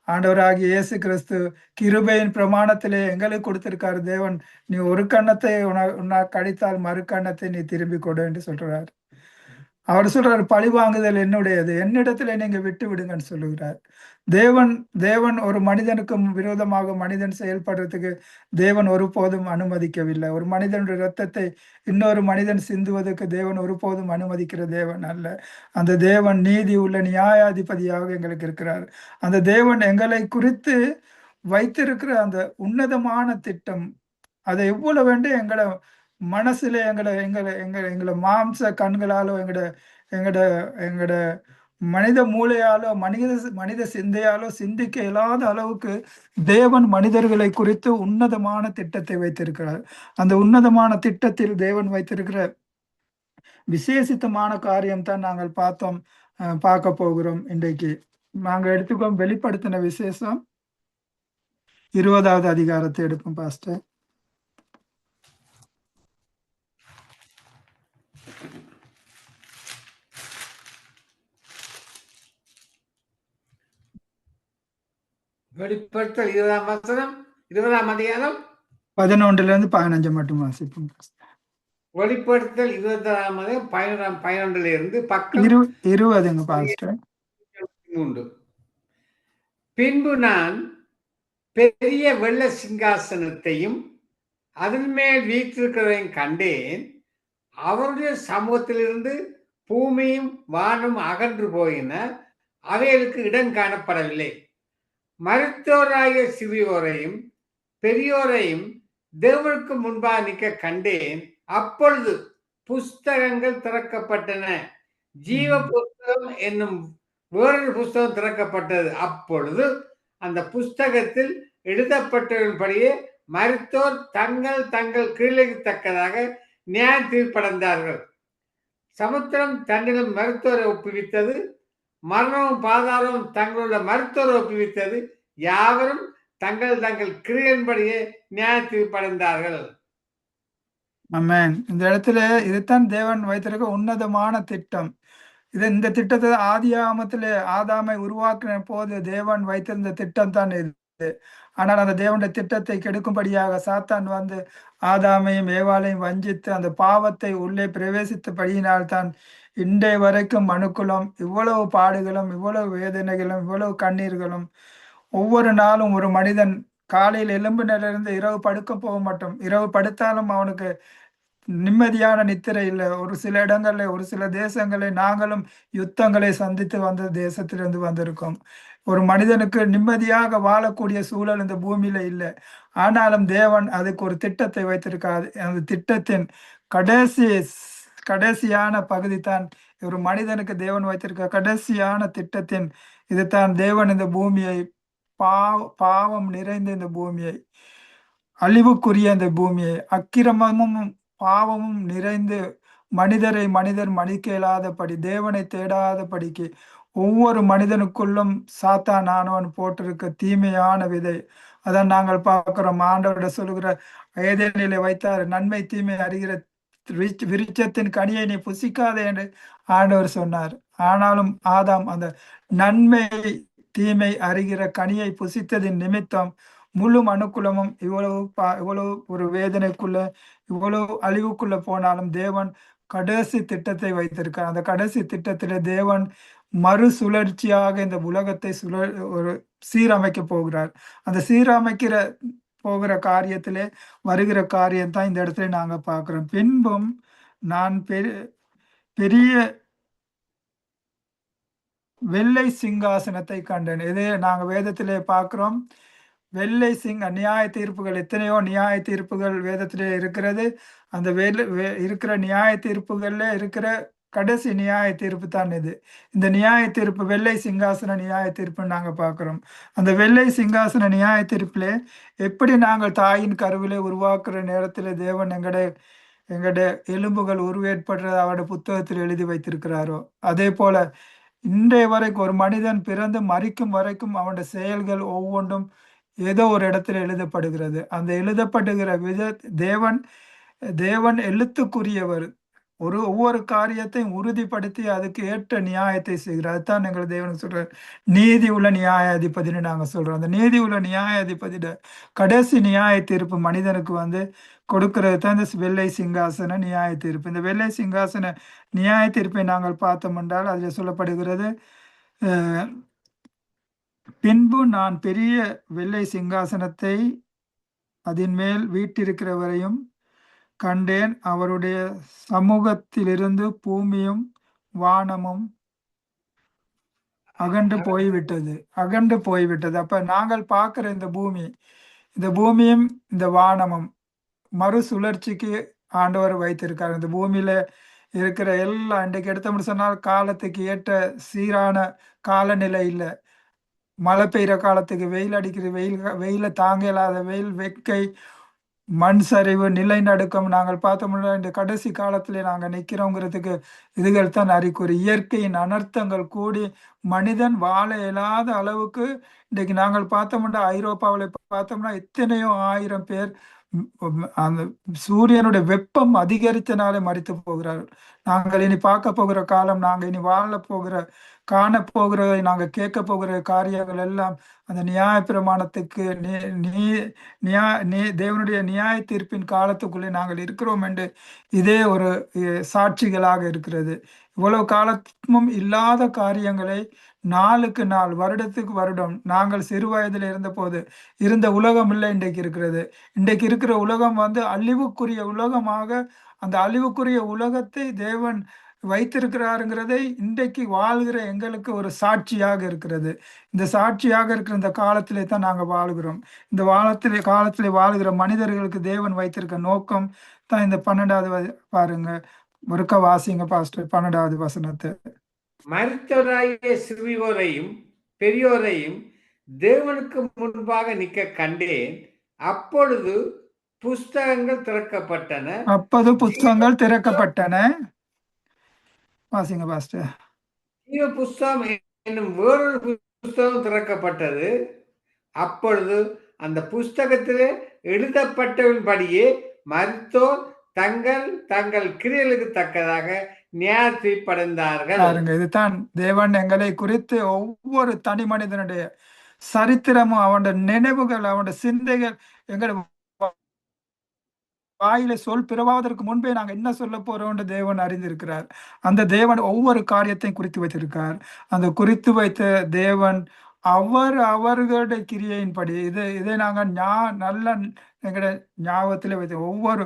ஆண்டவராகிய இயேசு கிறிஸ்து கிருபையின் பிரமாணத்திலே எங்களுக்கு கொடுத்திருக்காரு. தேவன், நீ ஒரு கண்ணத்தை உன்னை கடித்தால் மறு கண்ணத்தை நீ திரும்பி கொடு என்று சொல்றாரு. அவர் சொல்றாரு, பழி வாங்குதல் என்னுடையது, என்னிடத்துல நீங்க விட்டு விடுங்கன்னு சொல்லுகிறார். தேவன் தேவன் ஒரு மனிதனுக்கு விரோதமாக மனிதன் செயல்படுறதுக்கு தேவன் ஒருபோதும் அனுமதிக்கவில்லை. ஒரு மனிதனுடைய இரத்தத்தை இன்னொரு மனிதன் சிந்துவதற்கு தேவன் ஒருபோதும் அனுமதிக்கிற தேவன் அல்ல. அந்த தேவன் நீதி உள்ள நியாயாதிபதியாக எங்களுக்கு இருக்கிறார். அந்த தேவன் எங்களை குறித்து வைத்திருக்கிற அந்த உன்னதமான திட்டம், அதை எவ்வளவு வேண்டு எங்களை மனசுல எங்களை மாம்ச கண்களாலோ எங்கட எங்கட மனித மூளையாலோ மனித சிந்தையாலோ சிந்திக்க இயலாத அளவுக்கு தேவன் மனிதர்களை குறித்து உன்னதமான திட்டத்தை வைத்திருக்கிறார். அந்த உன்னதமான திட்டத்தில் தேவன் வைத்திருக்கிற விசேஷித்தமான காரியம் தான் நாங்கள் பார்க்க போகிறோம். இன்றைக்கு நாங்கள் எடுத்துக்கோம் வெளிப்படுத்தின விசேஷம் 20வது அதிகாரத்தை எடுப்போம் பாஸ்டர். வெளிப்படுத்தல் 20ஆம் அதிகாரம் 11லிருந்து 15 மட்டும் வாசிப்போம். வெளிப்படுத்தல் 20ஆம் அதிகாரம் 11லிருந்து பக்கம் 20ங்க பாஸ்டர். 3. பின்பு நான் பெரிய வெள்ள சிங்காசனத்தையும் அதன் மேல் வீற்றிருக்கிறதையும் கண்டேன். அவருடைய சமூகத்திலிருந்து பூமியும் வானும் அகன்று போயின, அவைகளுக்கு இடம் காணப்படவில்லை. மருத்துவராகிய சிறியோரையும் பெரியோரையும் தேவனுக்கு முன்பாக நிற்க கண்டேன். அப்பொழுது புஸ்தகங்கள் திறக்கப்பட்டன. ஜீவ புஸ்தகம் என்னும் வேறொரு புஸ்தகம் திறக்கப்பட்டது. அப்பொழுது அந்த புஸ்தகத்தில் எழுதப்பட்டபடியே மருத்துவர் தங்கள் தங்கள் கிரியைக்கு தக்கதாக நியாய தீர்ப்படைந்தார்கள். சமுத்திரம் தன்னிடம் மருத்துவரை ஒப்புவித்தது, மரணமும் பாதாளமும் தங்களுடைய மருத்துவரை ஒப்புவித்தது. யாவரும் தங்கள் தங்கள் கிரியையின்படியே நியாய தீர்ப்படைந்தார்கள். ஆமென். இந்த இடத்துல இதுதான் தேவன் வைத்திருக்க உன்னதமான திட்டம். இந்த திட்டத்தை ஆதியாகமத்திலே ஆதாமை உருவாக்கின போது தேவன் வைத்திருந்த திட்டம் தான் இது. ஆனால் அந்த தேவனுடைய திட்டத்தை கெடுக்கும்படியாக சாத்தான் வந்து ஆதாமையும் ஏவாளையும் வஞ்சித்து அந்த பாவத்தை உள்ளே பிரவேசித்தபடியினால் தான் இன்றைய வரைக்கும் மனுக்குலம் இவ்வளவு பாடுகளும் இவ்வளவு வேதனைகளும் இவ்வளவு கண்ணீர்களும். ஒவ்வொரு நாளும் ஒரு மனிதன் காலையில் எலும்பினிலிருந்து இரவு படுக்க போக மாட்டோம். இரவு படுத்தாலும் அவனுக்கு நிம்மதியான நித்திரை இல்லை. ஒரு சில இடங்கள்ல ஒரு சில தேசங்களை நாங்களும் யுத்தங்களை சந்தித்து வந்த தேசத்திலிருந்து வந்திருக்கோம். ஒரு மனிதனுக்கு நிம்மதியாக வாழக்கூடிய சூழல் இந்த பூமியில இல்லை. ஆனாலும் தேவன் அதுக்கு ஒரு திட்டத்தை வைத்திருக்காது. அந்த திட்டத்தின் கடைசியான பகுதி தான் ஒரு மனிதனுக்கு தேவன் வைத்திருக்க கடைசியான திட்டத்தின் இதுதான். தேவன் இந்த பூமியை பாவம் நிறைந்த இந்த பூமியை, அழிவுக்குரிய இந்த பூமியை, அக்கிரமமும் பாவமும் நிறைந்து மனிதர் மன்னிக்க இயலாதபடி தேவனை தேடாதபடிக்கு ஒவ்வொரு மனிதனுக்குள்ளும் சாத்தான் ஆனவன் போட்டிருக்க தீமையான விதை. அதான் நாங்கள் பார்க்கிறோம். ஆண்டவரோட சொல்லுகிற ஏதேனிலே வைத்தார், நன்மை தீமை அறிகிற விருட்சத்தின் கனியை நீ புசிக்காதே என்று ஆண்டவர் சொன்னார். ஆனாலும் ஆதாம் அந்த நன்மை தீமை அறிகிற கனியை புசித்ததின் நிமித்தம் முழு மனுக்குலமும் இவ்வளவு ஒரு வேதனைக்குள்ள இவ்வளவு அழிவுக்குள்ள போனாலும் தேவன் கடைசி திட்டத்தை வைத்திருக்கார். அந்த கடைசி திட்டத்தில தேவன் மறுசுழற்சியாக இந்த உலகத்தை ஒரு சீரமைக்க போகிறார். அந்த சீரமைக்கிற போகிற காரியத்திலே வருகிற காரியம் தான் இந்த இடத்துல நாங்க பார்க்கிறோம். பின்பும் நான் பெரிய வெள்ளை சிங்காசனத்தை கண்டேன். இது நாங்க வேதத்திலே பார்க்கிறோம். வெள்ளை நியாய தீர்ப்புகள், எத்தனையோ நியாய தீர்ப்புகள் வேதத்திலே இருக்கிறது. அந்த இருக்கிற நியாய தீர்ப்புகள்ல இருக்கிற கடைசி நியாய தீர்ப்பு தான் இது. இந்த நியாய தீர்ப்பு வெள்ளை சிங்காசன நியாய தீர்ப்புன்னு நாங்க பார்க்கிறோம். அந்த வெள்ளை சிங்காசன நியாய தீர்ப்புல எப்படி நாங்கள் தாயின் கருவிலே உருவாக்குற நேரத்துல தேவன் எங்கட எலும்புகள் உருவேற்படுறத அவருடைய புத்தகத்தில் எழுதி வைத்திருக்கிறாரோ, அதே போல இன்றைய வரைக்கும் ஒரு மனிதன் பிறந்து மரிக்கும் வரைக்கும் அவனுடைய செயல்கள் ஒவ்வொன்றும் ஏதோ ஒரு இடத்துல எழுதப்படுகிறது. அந்த எழுதப்படுகிற தேவன் எழுத்துக்குரியவர். ஒவ்வொரு காரியத்தையும் உறுதிப்படுத்தி அதுக்கு ஏற்ற நியாயத்தை செய்கிறார். அதுதான் எங்கள் தேவனுக்கு சொல்றார், நீதி உள்ள நியாயாதிபதினு நாங்க சொல்றோம். அந்த நீதி உள்ள நியாயாதிபதியோட கடைசி நியாய தீர்ப்பு மனிதனுக்கு கொடுக்கிறது தான் இந்த வெள்ளை சிங்காசன நியாய தீர்ப்பு. இந்த வெள்ளை சிங்காசன நியாய தீர்ப்பை நாங்கள் பார்த்தோம் என்றால் அதில் சொல்லப்படுகிறது, பின்பு நான் பெரிய வெள்ளை சிங்காசனத்தை அதன் மேல் வீட்டிருக்கிறவரையும் கண்டேன். அவருடைய சமூகத்திலிருந்து பூமியும் வானமும் அகன்று போய்விட்டது. அப்ப நாங்கள் பார்க்கிற இந்த பூமியும் இந்த வானமும் மறுசுழற்சிக்கு ஆண்டவர் வைத்திருக்காரு. இந்த பூமியில இருக்கிற எல்லாம் இன்றைக்கு எடுத்தோம்னு சொன்னால் காலத்துக்கு ஏற்ற சீரான காலநிலை இல்லை. மழை பெய்கிற காலத்துக்கு வெயில் அடிக்கிற வெயில தாங்க இல்லாத வெயில், வெக்கை, மண் சரிவு, நிலநடுக்கம் நாங்கள் பார்த்தோம்னா இந்த கடைசி காலத்திலே நாங்கள் நிற்கிறோங்கிறதுக்கு இதுகள் தான் அறிகுறி. இயற்கையின் அனர்த்தங்கள் கூடி மனிதன் வாழ இயலாத அளவுக்கு இன்றைக்கு நாங்கள் பார்த்தோம்னா ஐரோப்பாவில் பார்த்தோம்னா எத்தனையோ 1000 பேர் அந்த சூரியனுடைய வெப்பம் அதிகரித்தனாலே மரித்து போகிறார்கள். நாங்கள் இனி பார்க்க போகிற காலம், நாங்கள் இனி வாழ போகிற காண போகிறதை, நாங்கள் கேட்க போகிற காரியங்கள் எல்லாம் அந்த நியாய பிரமாணத்துக்கு தேவனுடைய நியாய தீர்ப்பின் காலத்துக்குள்ளே நாங்கள் இருக்கிறோம் என்று இதே ஒரு சாட்சிகளாக இருக்கிறது. இவ்வளவு காலமும் இல்லாத காரியங்களை நாளுக்கு நாள், வருடத்துக்கு வருடம், நாங்கள் சிறு வயதில் இருந்த போது இருந்த உலகம் இல்லை இன்றைக்கு இருக்கிறது. இன்றைக்கு இருக்கிற உலகம் அழிவுக்குரிய உலகமாக, அந்த அழிவுக்குரிய உலகத்தை தேவன் வைத்திருக்கிறாருங்கிறதை இன்றைக்கு வாழ்கிற எங்களுக்கு ஒரு சாட்சியாக இருக்கிறது. இந்த சாட்சியாக இருக்கிற இந்த காலத்திலே தான் நாங்கள் வாழ்கிறோம். இந்த காலத்திலே வாழ்கிற மனிதர்களுக்கு தேவன் வைத்திருக்க நோக்கம் தான் இந்த 12வது பாருங்க, ஒருக்க வாசிங்க பாஸ்டர் 12வது வசனத்தை. மரித்தவராகிய சிறியோரையும் பெரியோரையும் தேவனுக்கு முன்பாக நிற்க கண்டேன். அப்பொழுது புஸ்தகங்கள் திறக்கப்பட்டன. வாசிங்க பாஸ்டர். ஜீவ புஸ்தகம் என்னும் வேறொரு புஸ்தகம் திறக்கப்பட்டது. அப்பொழுது அந்த புஸ்தகத்திலே எழுதப்பட்டவன்படியே மரித்தோர் தங்கள் கிரியலுக்கு தக்கதாக நியாயத்தீர்ப்படைந்தார்கள். இதுதான் தேவன் எங்களை குறித்து ஒவ்வொரு தனி மனிதனுடைய சரித்திரமும், அவனுடைய நினைவுகள், அவனுடைய சிந்தைகள் எங்களை வாயில சொல் பிறவாவதற்கு முன்பே நாங்கள் என்ன சொல்ல போறோம் தேவன் அறிந்திருக்கிறார். அந்த தேவன் ஒவ்வொரு காரியத்தையும் குறித்து வைத்திருக்கார். அந்த குறித்து வைத்த தேவன் அவர்களுடைய கிரியையின்படி இதை நாங்கள் நல்ல எங்களுடைய ஞாபகத்திலே வைத்த ஒவ்வொரு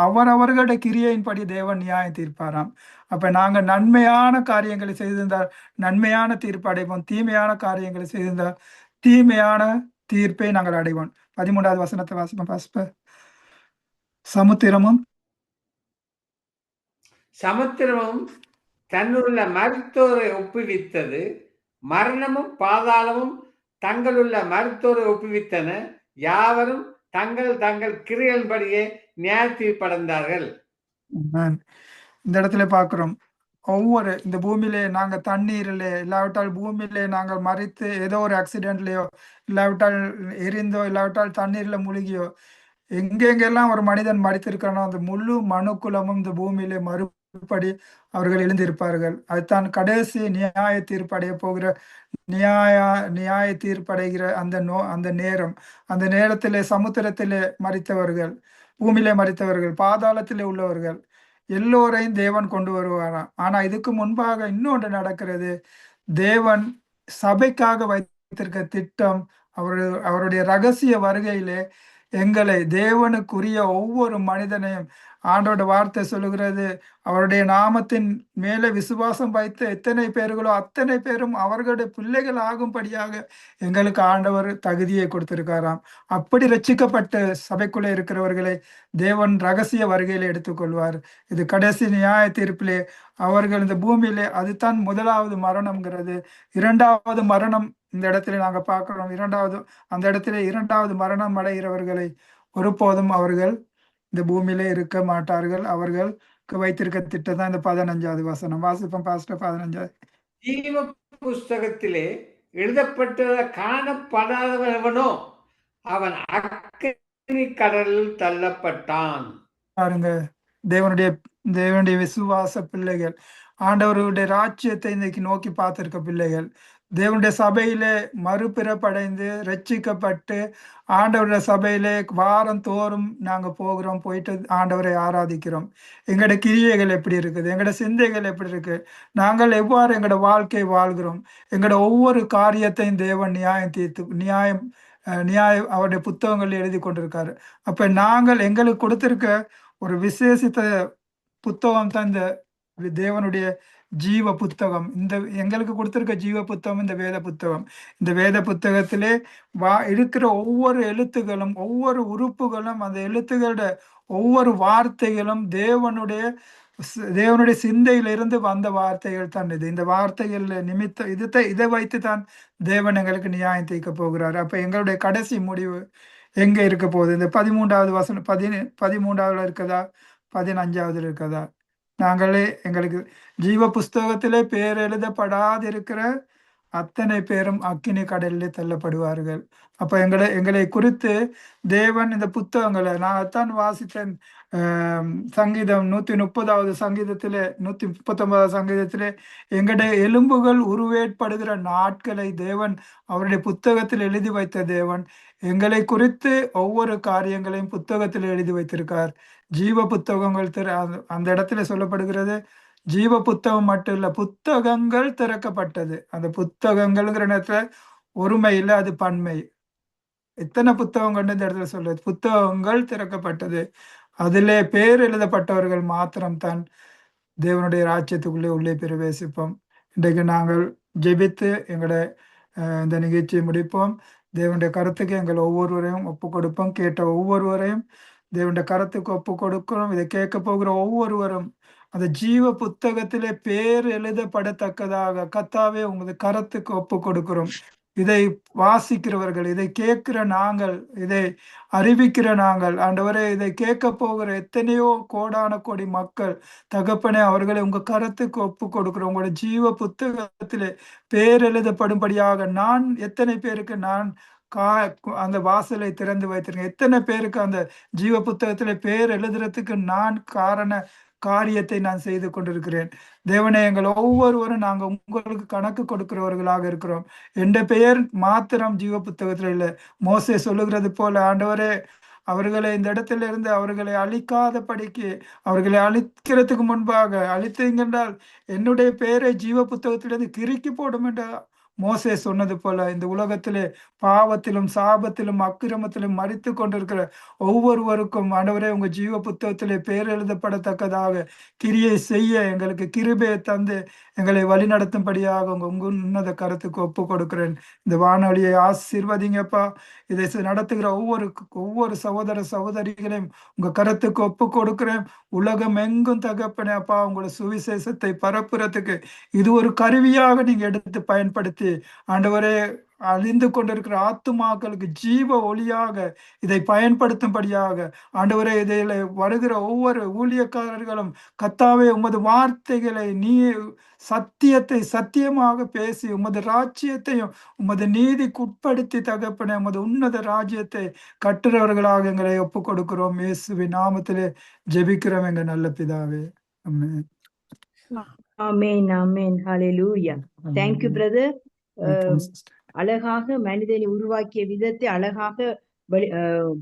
அவர்களுடைய கிரியையின்படி தேவன் நியாயம் தீர்ப்பாராம். அப்ப நாங்கள் நன்மையான காரியங்களை செய்திருந்தால் நன்மையான தீர்ப்பு அடைவோம், தீமையான காரியங்களை செய்திருந்தால் தீமையான தீர்ப்பை நாங்கள் அடைவோம். 13வது வசனத்தை வாசிப்போம். சமுத்திரமும் தன்னுள்ள மருத்துவரை ஒப்புவித்தது, மரணமும் பாதாளமும் தங்களுள்ள மருத்துவரை ஒப்புவித்தன, யாவரும் தங்கள் கிரியைகளின்படியே நியாயத்தீர்ப்படைந்தார்கள். இந்த இடத்துல பார்க்கிறோம், ஒவ்வொரு இந்த பூமியிலே நாங்க தண்ணீரில் இல்லாவிட்டால் பூமியிலே நாங்கள் மறித்து ஏதோ ஒரு ஆக்சிடென்ட்லயோ இல்லாவிட்டால் எரிந்தோ இல்லாவிட்டால் தண்ணீர்ல மூழ்கியோ எங்கெங்கெல்லாம் ஒரு மனிதன் மறித்திருக்கானோ அந்த முழு மனுக்குலமும் இந்த பூமியிலே மறுபடி அவர்கள் எழுந்திருப்பார்கள். அதுதான் கடைசி நியாய தீர்ப்படைய போகிற நியாய தீர்ப்படைகிற அந்த நேரம். அந்த நேரத்திலே சமுத்திரத்திலே மறித்தவர்கள், பூமியிலே மறித்தவர்கள், பாதாளத்திலே உள்ளவர்கள் எல்லோரையும் தேவன் கொண்டு வருவாராம். ஆனா இதுக்கு முன்பாக இன்னொன்று நடக்கிறது. தேவன் சபைக்காக வைத்திருக்க திட்டம், அவருடைய ரகசிய வருகையிலே எங்களை தேவனுக்குரிய ஒவ்வொரு மனிதனையும் ஆண்டோட வார்த்தை சொல்லுகிறது, அவருடைய நாமத்தின் மேலே விசுவாசம் வைத்து எத்தனை பேர்களோ அத்தனை பேரும் அவர்களுடைய பிள்ளைகள் ஆகும்படியாக எங்களுக்கு ஆண்டவர் தகுதியை கொடுத்திருக்காராம். அப்படி ரட்சிக்கப்பட்ட சபைக்குள்ளே இருக்கிறவர்களை தேவன் ரகசிய வருகையில எடுத்துக்கொள்வார். இது கடைசி நியாய தீர்ப்பிலே அவர்கள் இந்த பூமியிலே, அதுதான் முதலாவது மரணம்ங்கிறது. 2வது மரணம் இந்த இடத்துல நாங்க பார்க்கிறோம். அந்த இடத்துல 2வது மரணம் அடைகிறவர்களை ஒருபோதும் அவர்கள் இந்த பூமியிலே இருக்க மாட்டார்கள். அவர்களுக்கு வைத்திருக்க திட்டம் தான் இந்த 15வது வசனம். வாசிப்போம் பாஸ்டர் 15. ஜீவ புஸ்தகத்திலே எழுதப்பட்ட காணப்படாதவனோ அவன் அக்கினி கடலில் தள்ளப்பட்டான். பாருங்க, தேவனுடைய தேவனுடைய விசுவாச பிள்ளைகள், ஆண்டவருடைய ராஜ்யத்தை இன்னைக்கு நோக்கி பார்த்திருக்க பிள்ளைகள், தேவனுடைய சபையிலே மறுபிறப்படைந்து ரட்சிக்கப்பட்டு ஆண்டவருடைய சபையிலே வாரம் தோறும் நாங்க போகிறோம், போயிட்டு ஆண்டவரை ஆராதிக்கிறோம். எங்களோட கிரியைகள் எப்படி இருக்குது, எங்களோட சிந்தைகள் எப்படி இருக்கு, நாங்கள் எவ்வாறு எங்களோட வாழ்க்கை வாழ்கிறோம், எங்களோட ஒவ்வொரு காரியத்தையும் தேவன் நியாயம் தீர்த்து நியாயம் அவருடைய புத்தகங்கள் எழுதி கொண்டிருக்காரு. அப்ப நாங்கள் எங்களுக்கு கொடுத்திருக்க ஒரு விசேஷித்த புத்தகம் தான் இந்த தேவனுடைய ஜீவ புத்தகம். இந்த எங்களுக்கு கொடுத்திருக்க ஜீவ புத்தகம் இந்த வேத புத்தகம். இந்த வேத புத்தகத்திலே இருக்கிற ஒவ்வொரு எழுத்துகளும், ஒவ்வொரு உறுப்புகளும், அந்த எழுத்துகளோட ஒவ்வொரு வார்த்தைகளும் தேவனுடைய சிந்தையிலிருந்து வந்த வார்த்தைகள் தான் இது. இந்த வார்த்தைகள் நிமித்த இதை வைத்து தான் தேவன் எங்களுக்கு நியாயம் தீர்க்க போகிறார். அப்ப எங்களுடைய கடைசி முடிவு எங்க இருக்க போகுது? இந்த 13வது வசனம் 13வது இருக்கதா, 15வது இருக்கதா? நாங்களே எங்களுக்கு ஜீவ புஸ்தகத்திலே பேர் எழுதப்படாதிருக்கிற அத்தனை பேரும் அக்கினி கடலில் தள்ளப்படுவார்கள். அப்ப எங்களை குறித்து தேவன் இந்த புத்தகங்களை நான் அத்தான் வாசித்தேன். சங்கீதம் 130வது சங்கீதத்திலே 139வது சங்கீதத்திலே எங்களுடைய எலும்புகள் உருவேற்படுகிற நாட்களை தேவன் அவருடைய புத்தகத்தில் எழுதி வைத்த தேவன் எங்களை குறித்து ஒவ்வொரு காரியங்களையும் புத்தகத்தில் எழுதி வைத்திருக்கார். ஜீவ புத்தகங்கள் அந்த இடத்துல சொல்லப்படுகிறது. ஜீவ புத்தகம் மட்டும் இல்ல, புத்தகங்கள் திறக்கப்பட்டது. அந்த புத்தகங்கள்ங்கிற நேரத்துல ஒருமை இல்லை, அது பன்மை. எத்தனை புத்தகங்கள் இந்த இடத்துல சொல்றது? புத்தகங்கள் திறக்கப்பட்டது. அதிலே பேர் எழுதப்பட்டவர்கள் மாத்திரம்தான் தேவனுடைய ராஜ்யத்துக்குள்ளே உள்ளே பிரவேசிப்போம். இன்றைக்கு நாங்கள் ஜெபித்து எங்களோட இந்த நிகழ்ச்சியை முடிப்போம். தேவனுடைய கருத்துக்கு எங்கள் ஒவ்வொருவரையும் ஒப்பு கொடுப்போம். கேட்ட ஒவ்வொருவரையும் தேவனுடைய கருத்துக்கு ஒப்பு கொடுக்கிறோம். இதை கேட்க போகிற ஒவ்வொருவரும் அந்த ஜீவ புத்தகத்திலே பேர் எழுதப்படத்தக்கதாக கர்த்தாவே உமது கரத்துக்கு ஒப்பு கொடுக்கிறோம். இதை வாசிக்கிறவர்கள், இதை கேட்கிற நாங்கள், இதை அறிவிக்கிற நாங்கள், ஆண்டவரே இதை கேட்க போகிற எத்தனையோ கோடான கோடி மக்கள் தகப்பனே, அவர்களை உங்க கரத்துக்கு ஒப்பு கொடுக்கிறோம். உங்களோட ஜீவ புத்தகத்திலே பேர் எழுதப்படும்படியாக நான் எத்தனை பேருக்கு நான் அந்த வாசலை திறந்து வைத்திருக்கேன், எத்தனை பேருக்கு அந்த ஜீவ புத்தகத்திலே பேர் எழுதுறதுக்கு நான் காரியத்தை நான் செய்து கொண்டிருக்கிறேன். தேவனே, எங்கள் ஒவ்வொருவரும் நாங்க உங்களுக்கு கணக்கு கொடுக்கிறவர்களாக இருக்கிறோம். என்ற பெயர் மாத்திரம் ஜீவ புத்தகத்துல இல்லை. மோசே சொல்லுகிறது போல ஆண்டவரே, அவர்களை இந்த இடத்துல இருந்து அவர்களை அழிக்காதபடிக்கு, அவர்களை அழிக்கிறதுக்கு முன்பாக அழித்தீங்கன்றால் என்னுடைய பெயரை ஜீவ புத்தகத்திலிருந்து கிறுக்கி போடும் என்ற மோசே சொன்னது போல இந்த உலகத்திலே பாவத்திலும் சாபத்திலும் அக்கிரமத்திலும் மரித்து கொண்டிருக்கிற ஒவ்வொருவருக்கும் ஆண்டவரே உங்க ஜீவ புத்தகத்திலே பேர் எழுதப்படத்தக்கதாக கிரியை செய்ய எங்களுக்கு கிருபையை தந்து எங்களை வழிநடத்தும்படியாக உங்க உன்னத கருத்துக்கு ஒப்பு கொடுக்கிறேன். இந்த வானொலியை ஆசீர்வதிங்கப்பா. இதை நடத்துகிற ஒவ்வொரு சகோதர சகோதரிகளையும் உங்க கருத்துக்கு ஒப்பு கொடுக்கிறேன். உலகம் எங்கும் தகப்பனே அப்பா, உங்களோட சுவிசேஷத்தை பரப்புறதுக்கு இது ஒரு கருவியாக நீங்க எடுத்து பயன்படுத்தி ஆண்டவரே அழிந்து கொண்டிருக்கிற ஆத்துமாக்களுக்கு ஜீவ ஒளியாக இதை பயன்படுத்தும்படியாக ஆண்டவரே, இதில் வருகிற ஒவ்வொரு ஊழியக்காரர்களும் கர்த்தாவே உமது வார்த்தைகளை சத்தியத்தை சத்தியமாக பேசி உமது ராஜ்யத்தையும் உமது நீதிக்கு உட்படுத்தி தகப்பனே உமது உன்னத ராஜ்யத்தை கட்டுறவர்களாக எங்களை ஒப்பு கொடுக்கிறோம். இயேசுவின் நாமத்திலே ஜெபிக்கிறோம் எங்க நல்ல பிதாவே. ஆமென். ஆமென் ஆமென். ஹல்லேலூயா. Thank you brother. அழகாக மனிதனை உருவாக்கிய விதத்தை அழகாக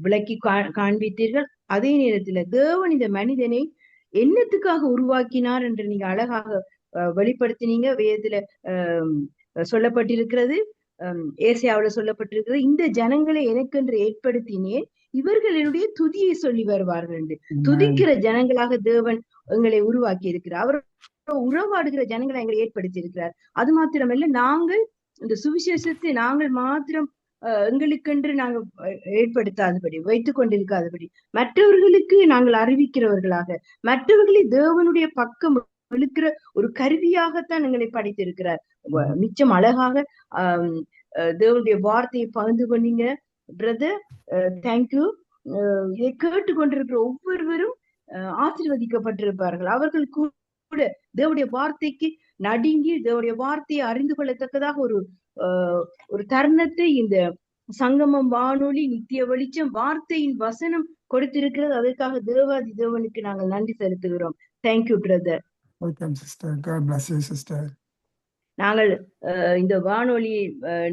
விளக்கி காண்பித்தீர்கள். அதே நேரத்துல தேவன் இந்த மனிதனை என்னத்துக்காக உருவாக்கினார் என்று நீங்க அழகாக வெளிப்படுத்தினீங்க. வேதத்துல சொல்லப்பட்டிருக்கிறது, ஏசாயாவுல சொல்லப்பட்டிருக்கிறது, இந்த ஜனங்களை எனக்கென்று ஏற்படுத்தினேன், இவர்கள் என்னுடைய துதியை சொல்லி வருவார்கள் என்று. துதிக்கிற ஜனங்களாக தேவன் எங்களை உருவாக்கி இருக்கிறார். அவர் உறவாடுகிற ஜனங்களை எங்களை ஏற்படுத்தி இருக்கிறார். அது மாத்திரமல்ல, நாங்கள் இந்த சுவிசேஷத்தை நாங்கள் மாத்திரம் எங்களுக்கென்று நாங்கள் ஏற்படுத்தாதபடி வைத்துக் கொண்டிருக்காதபடி மற்றவர்களுக்கு நாங்கள் அறிவிக்கிறவர்களாக, மற்றவர்களை தேவனுடைய பக்கம் இழுக்கிற ஒரு கருவியாகத்தான் எங்களை படைத்திருக்கிறார். மிச்சம் அழகாக தேவனுடைய வார்த்தையை பகிர்ந்து கொண்டீங்க பிரதர். தேங்க்யூ. இதை கேட்டுக்கொண்டிருக்கிற ஒவ்வொருவரும் ஆசீர்வதிக்கப்பட்டிருப்பார்கள். அவர்கள் கூட தேவனுடைய வார்த்தைக்கு நடுங்கி தேவனுடைய வார்த்தையை அறிந்து கொள்ளத்தக்கதாக ஒரு தருணத்தை இந்த சங்கமம் வானொலி, நித்திய வெளிச்சம், வார்த்தையின் வசனம் கொடுத்திருக்கிறது. அதற்காக தேவாதி தேவனுக்கு நாங்கள் நன்றி செலுத்துகிறோம். Thank you brother. Welcome, sister. God bless you, sister. நாங்கள் இந்த வானொலி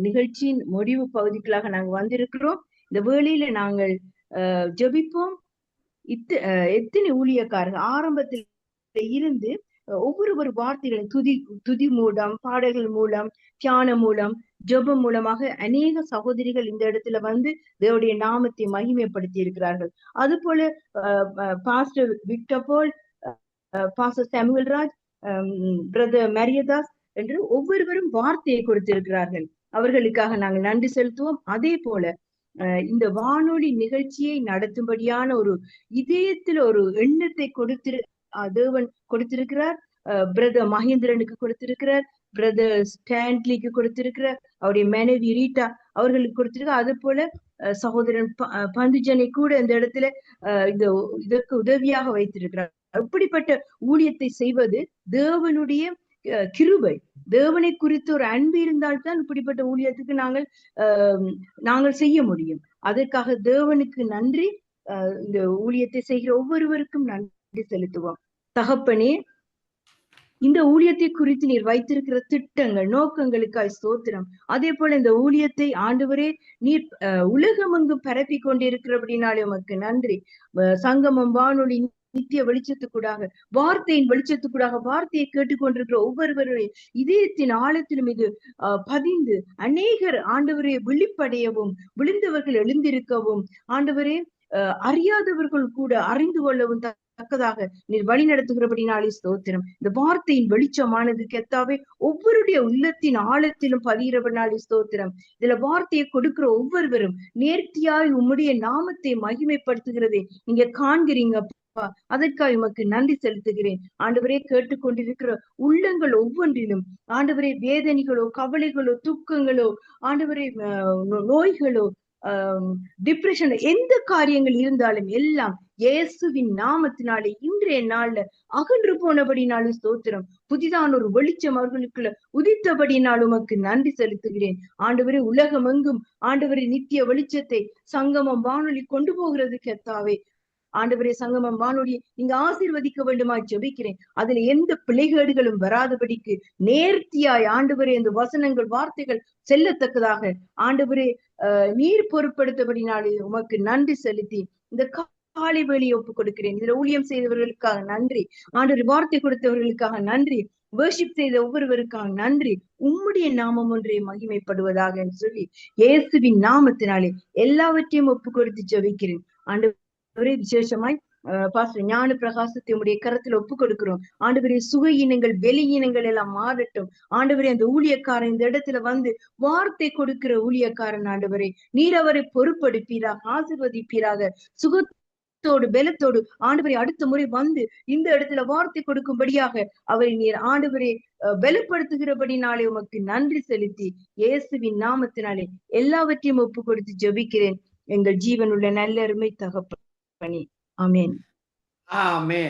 நிகழ்ச்சியின் முடிவு பகுதிகளாக நாங்கள் வந்திருக்கிறோம். இந்த வேளையில நாங்கள் ஜெபிப்போம். எத்தனை ஊழியக்காரர்கள் ஆரம்பத்தில் இருந்து ஒவ்வொரு வார்த்தைகளை துதி மூலம், பாடல்கள் மூலம், தியானம் மூலம், ஜெபம் மூலமாக அநேக சகோதரிகள் இந்த இடத்துல வந்து தேவனுடைய நாமத்தை மகிமைப்படுத்தி இருக்கிறார்கள். அது போல pastor Victor Paul, pastor Samuel Raj, brother Mariadas என்று ஒவ்வொருவரும் வார்த்தையை கொடுத்திருக்கிறார்கள். அவர்களுக்காக நாங்கள் நன்றி செலுத்துவோம். அதே போல இந்த வானொலி நிகழ்ச்சியை நடத்தும்படியான ஒரு இதயத்தில் ஒரு எண்ணத்தை தேவன் கொடுத்திருக்கிறார். பிரதர் மகேந்திரனுக்கு கொடுத்திருக்கிறார், பிரதர் ஸ்டான்லிக்கு கொடுத்திருக்கிறார், அவருடைய மனைவி ரீட்டா அவர்களுக்கு கொடுத்திருக்கிறார். அது போல சகோதரன் பந்துஜனை கூட இந்த இடத்துல இதற்கு உதவியாக வைத்திருக்கிறார். அப்படிப்பட்ட ஊழியத்தை செய்வது தேவனுடைய கிருபை. தேவனை குறித்து ஒரு அன்பு இருந்தால்தான் இப்படிப்பட்ட ஊழியத்துக்கு நாங்கள் செய்ய முடியும். அதற்காக தேவனுக்கு நன்றி. இந்த ஊழியத்தை செய்கிற ஒவ்வொருவருக்கும் நன்றி செலுத்துவோம். தகப்பனே, இந்த ஊழியத்தை குறித்து நீர் வைத்திருக்கிற திட்டங்கள், நோக்கங்களுக்காய் ஸ்தோத்திரம். அதே போல இந்த ஊழியத்தை ஆண்டவரே நீர் உலகமெங்கும் பரப்பி கொண்டிருக்கிறபடினாலே உமக்கு நன்றி. சங்கமம் வானொலி நித்திய வெளிச்சத்துக்கூடாக, வார்த்தையின் வெளிச்சத்துக்கூடாக வார்த்தையை கேட்டுக்கொண்டிருக்கிற ஒவ்வொருவருடைய இதயத்தின் ஆழத்திலும் இது பதிந்து அநேகர் ஆண்டவரே விழிப்படையவும், விழுந்தவர்கள் எழுந்திருக்கவும், ஆண்டவரே அறியாதவர்கள் கூட அறிந்து கொள்ளவும் தக்கதாக நீர் வழி நடத்துகிறபடினாலே ஸ்தோத்திரம். இந்த வார்த்தையின் வெளிச்சமானது கர்த்தாவே ஒவ்வொருடைய உள்ளத்தின் ஆழத்திலும் பதிகிறபடினாலே ஸ்தோத்திரம். இதுல வார்த்தையை கொடுக்கிற ஒவ்வொருவரும் நேர்த்தியாய் உம்முடைய நாமத்தை மகிமைப்படுத்துகிறதை நீங்க காண்கிறீங்க. அதற்காக உமக்கு நன்றி செலுத்துகிறேன். ஆண்டவரே, கேட்டுக்கொண்டிருக்கிற உள்ளங்கள் ஒவ்வொன்றிலும் ஆண்டவரே வேதனைகளோ, கவலைகளோ, துக்கங்களோ, ஆண்டவரே நோய்களோ, டிப்ரெஷன், எந்த காரியங்கள் இருந்தாலும் எல்லாம் இயேசுவின் நாமத்தினாலே இன்றைய நாள்ல அகன்று போனபடினாலே ஸ்தோத்திரம். புதிதான ஒரு வெளிச்சம் அவர்களுக்குள்ள உதித்தபடினால் உமக்கு நன்றி செலுத்துகிறேன். ஆண்டவரே, உலகமெங்கும் ஆண்டவரே நித்திய வெளிச்சத்தை சங்கமம் வானொலி கொண்டு போகிறது கர்த்தாவே. ஆண்டவரே, சங்கமம் வானொலியை நீங்க ஆசீர்வதிக்க வேண்டுமா ஜெபிக்கிறேன். அதுல எந்த பிழைகேடுகளும் வராதபடிக்கு நேர்த்தியாய் ஆண்டவரே இந்த வசனங்கள், வார்த்தைகள் செல்லத்தக்கதாக ஆண்டவரே நீர் பொறுப்படுத்தபடினாலே உமக்கு நன்றி செலுத்தி இந்த காலை வேளையை ஒப்புக் கொடுக்கிறேன். இதுல ஊழியம் செய்தவர்களுக்காக நன்றி, ஆண்டவர் வார்த்தை கொடுத்தவர்களுக்காக நன்றி, வர்ஷிப் செய்த ஒவ்வொருவருக்காக நன்றி. உம்முடைய நாமம் ஒன்றே மகிமைப்படுவதாக என்று சொல்லி இயேசுவின் நாமத்தினாலே எல்லாவற்றையும் ஒப்பு கொடுத்து ஜெபிக்கிறேன். ஆண்டவரே, விசேஷமாய் பாஸ்டர் ஞான பிரகாசத்தை உடைய கரத்துல ஒப்பு கொடுக்கிறோம். ஆண்டவரே, சுக இனங்கள், வெளி இனங்கள் எல்லாம் மாறட்டும். ஆண்டவரே, அந்த ஊழியக்காரன் இந்த இடத்துல வந்து வார்த்தை கொடுக்கிற ஊழியக்காரன் ஆண்டவரே நீர் அவரை பொறுப்படுப்பீராக, ஆசீர்வதிப்பீராக, சுகத்தோடு பலத்தோடு ஆண்டவரே அடுத்த முறை வந்து இந்த இடத்துல வார்த்தை கொடுக்கும்படியாக அவரை நீர் ஆண்டவரே பலப்படுத்துகிறபடினாலே உமக்கு நன்றி செலுத்தி இயேசுவின் நாமத்தினாலே எல்லாவற்றையும் ஒப்பு கொடுத்து ஜெபிக்கிறேன் எங்கள் ஜீவனுள்ள நல்ல அருமை தகப்பனே. ஆமென். ஆமென்.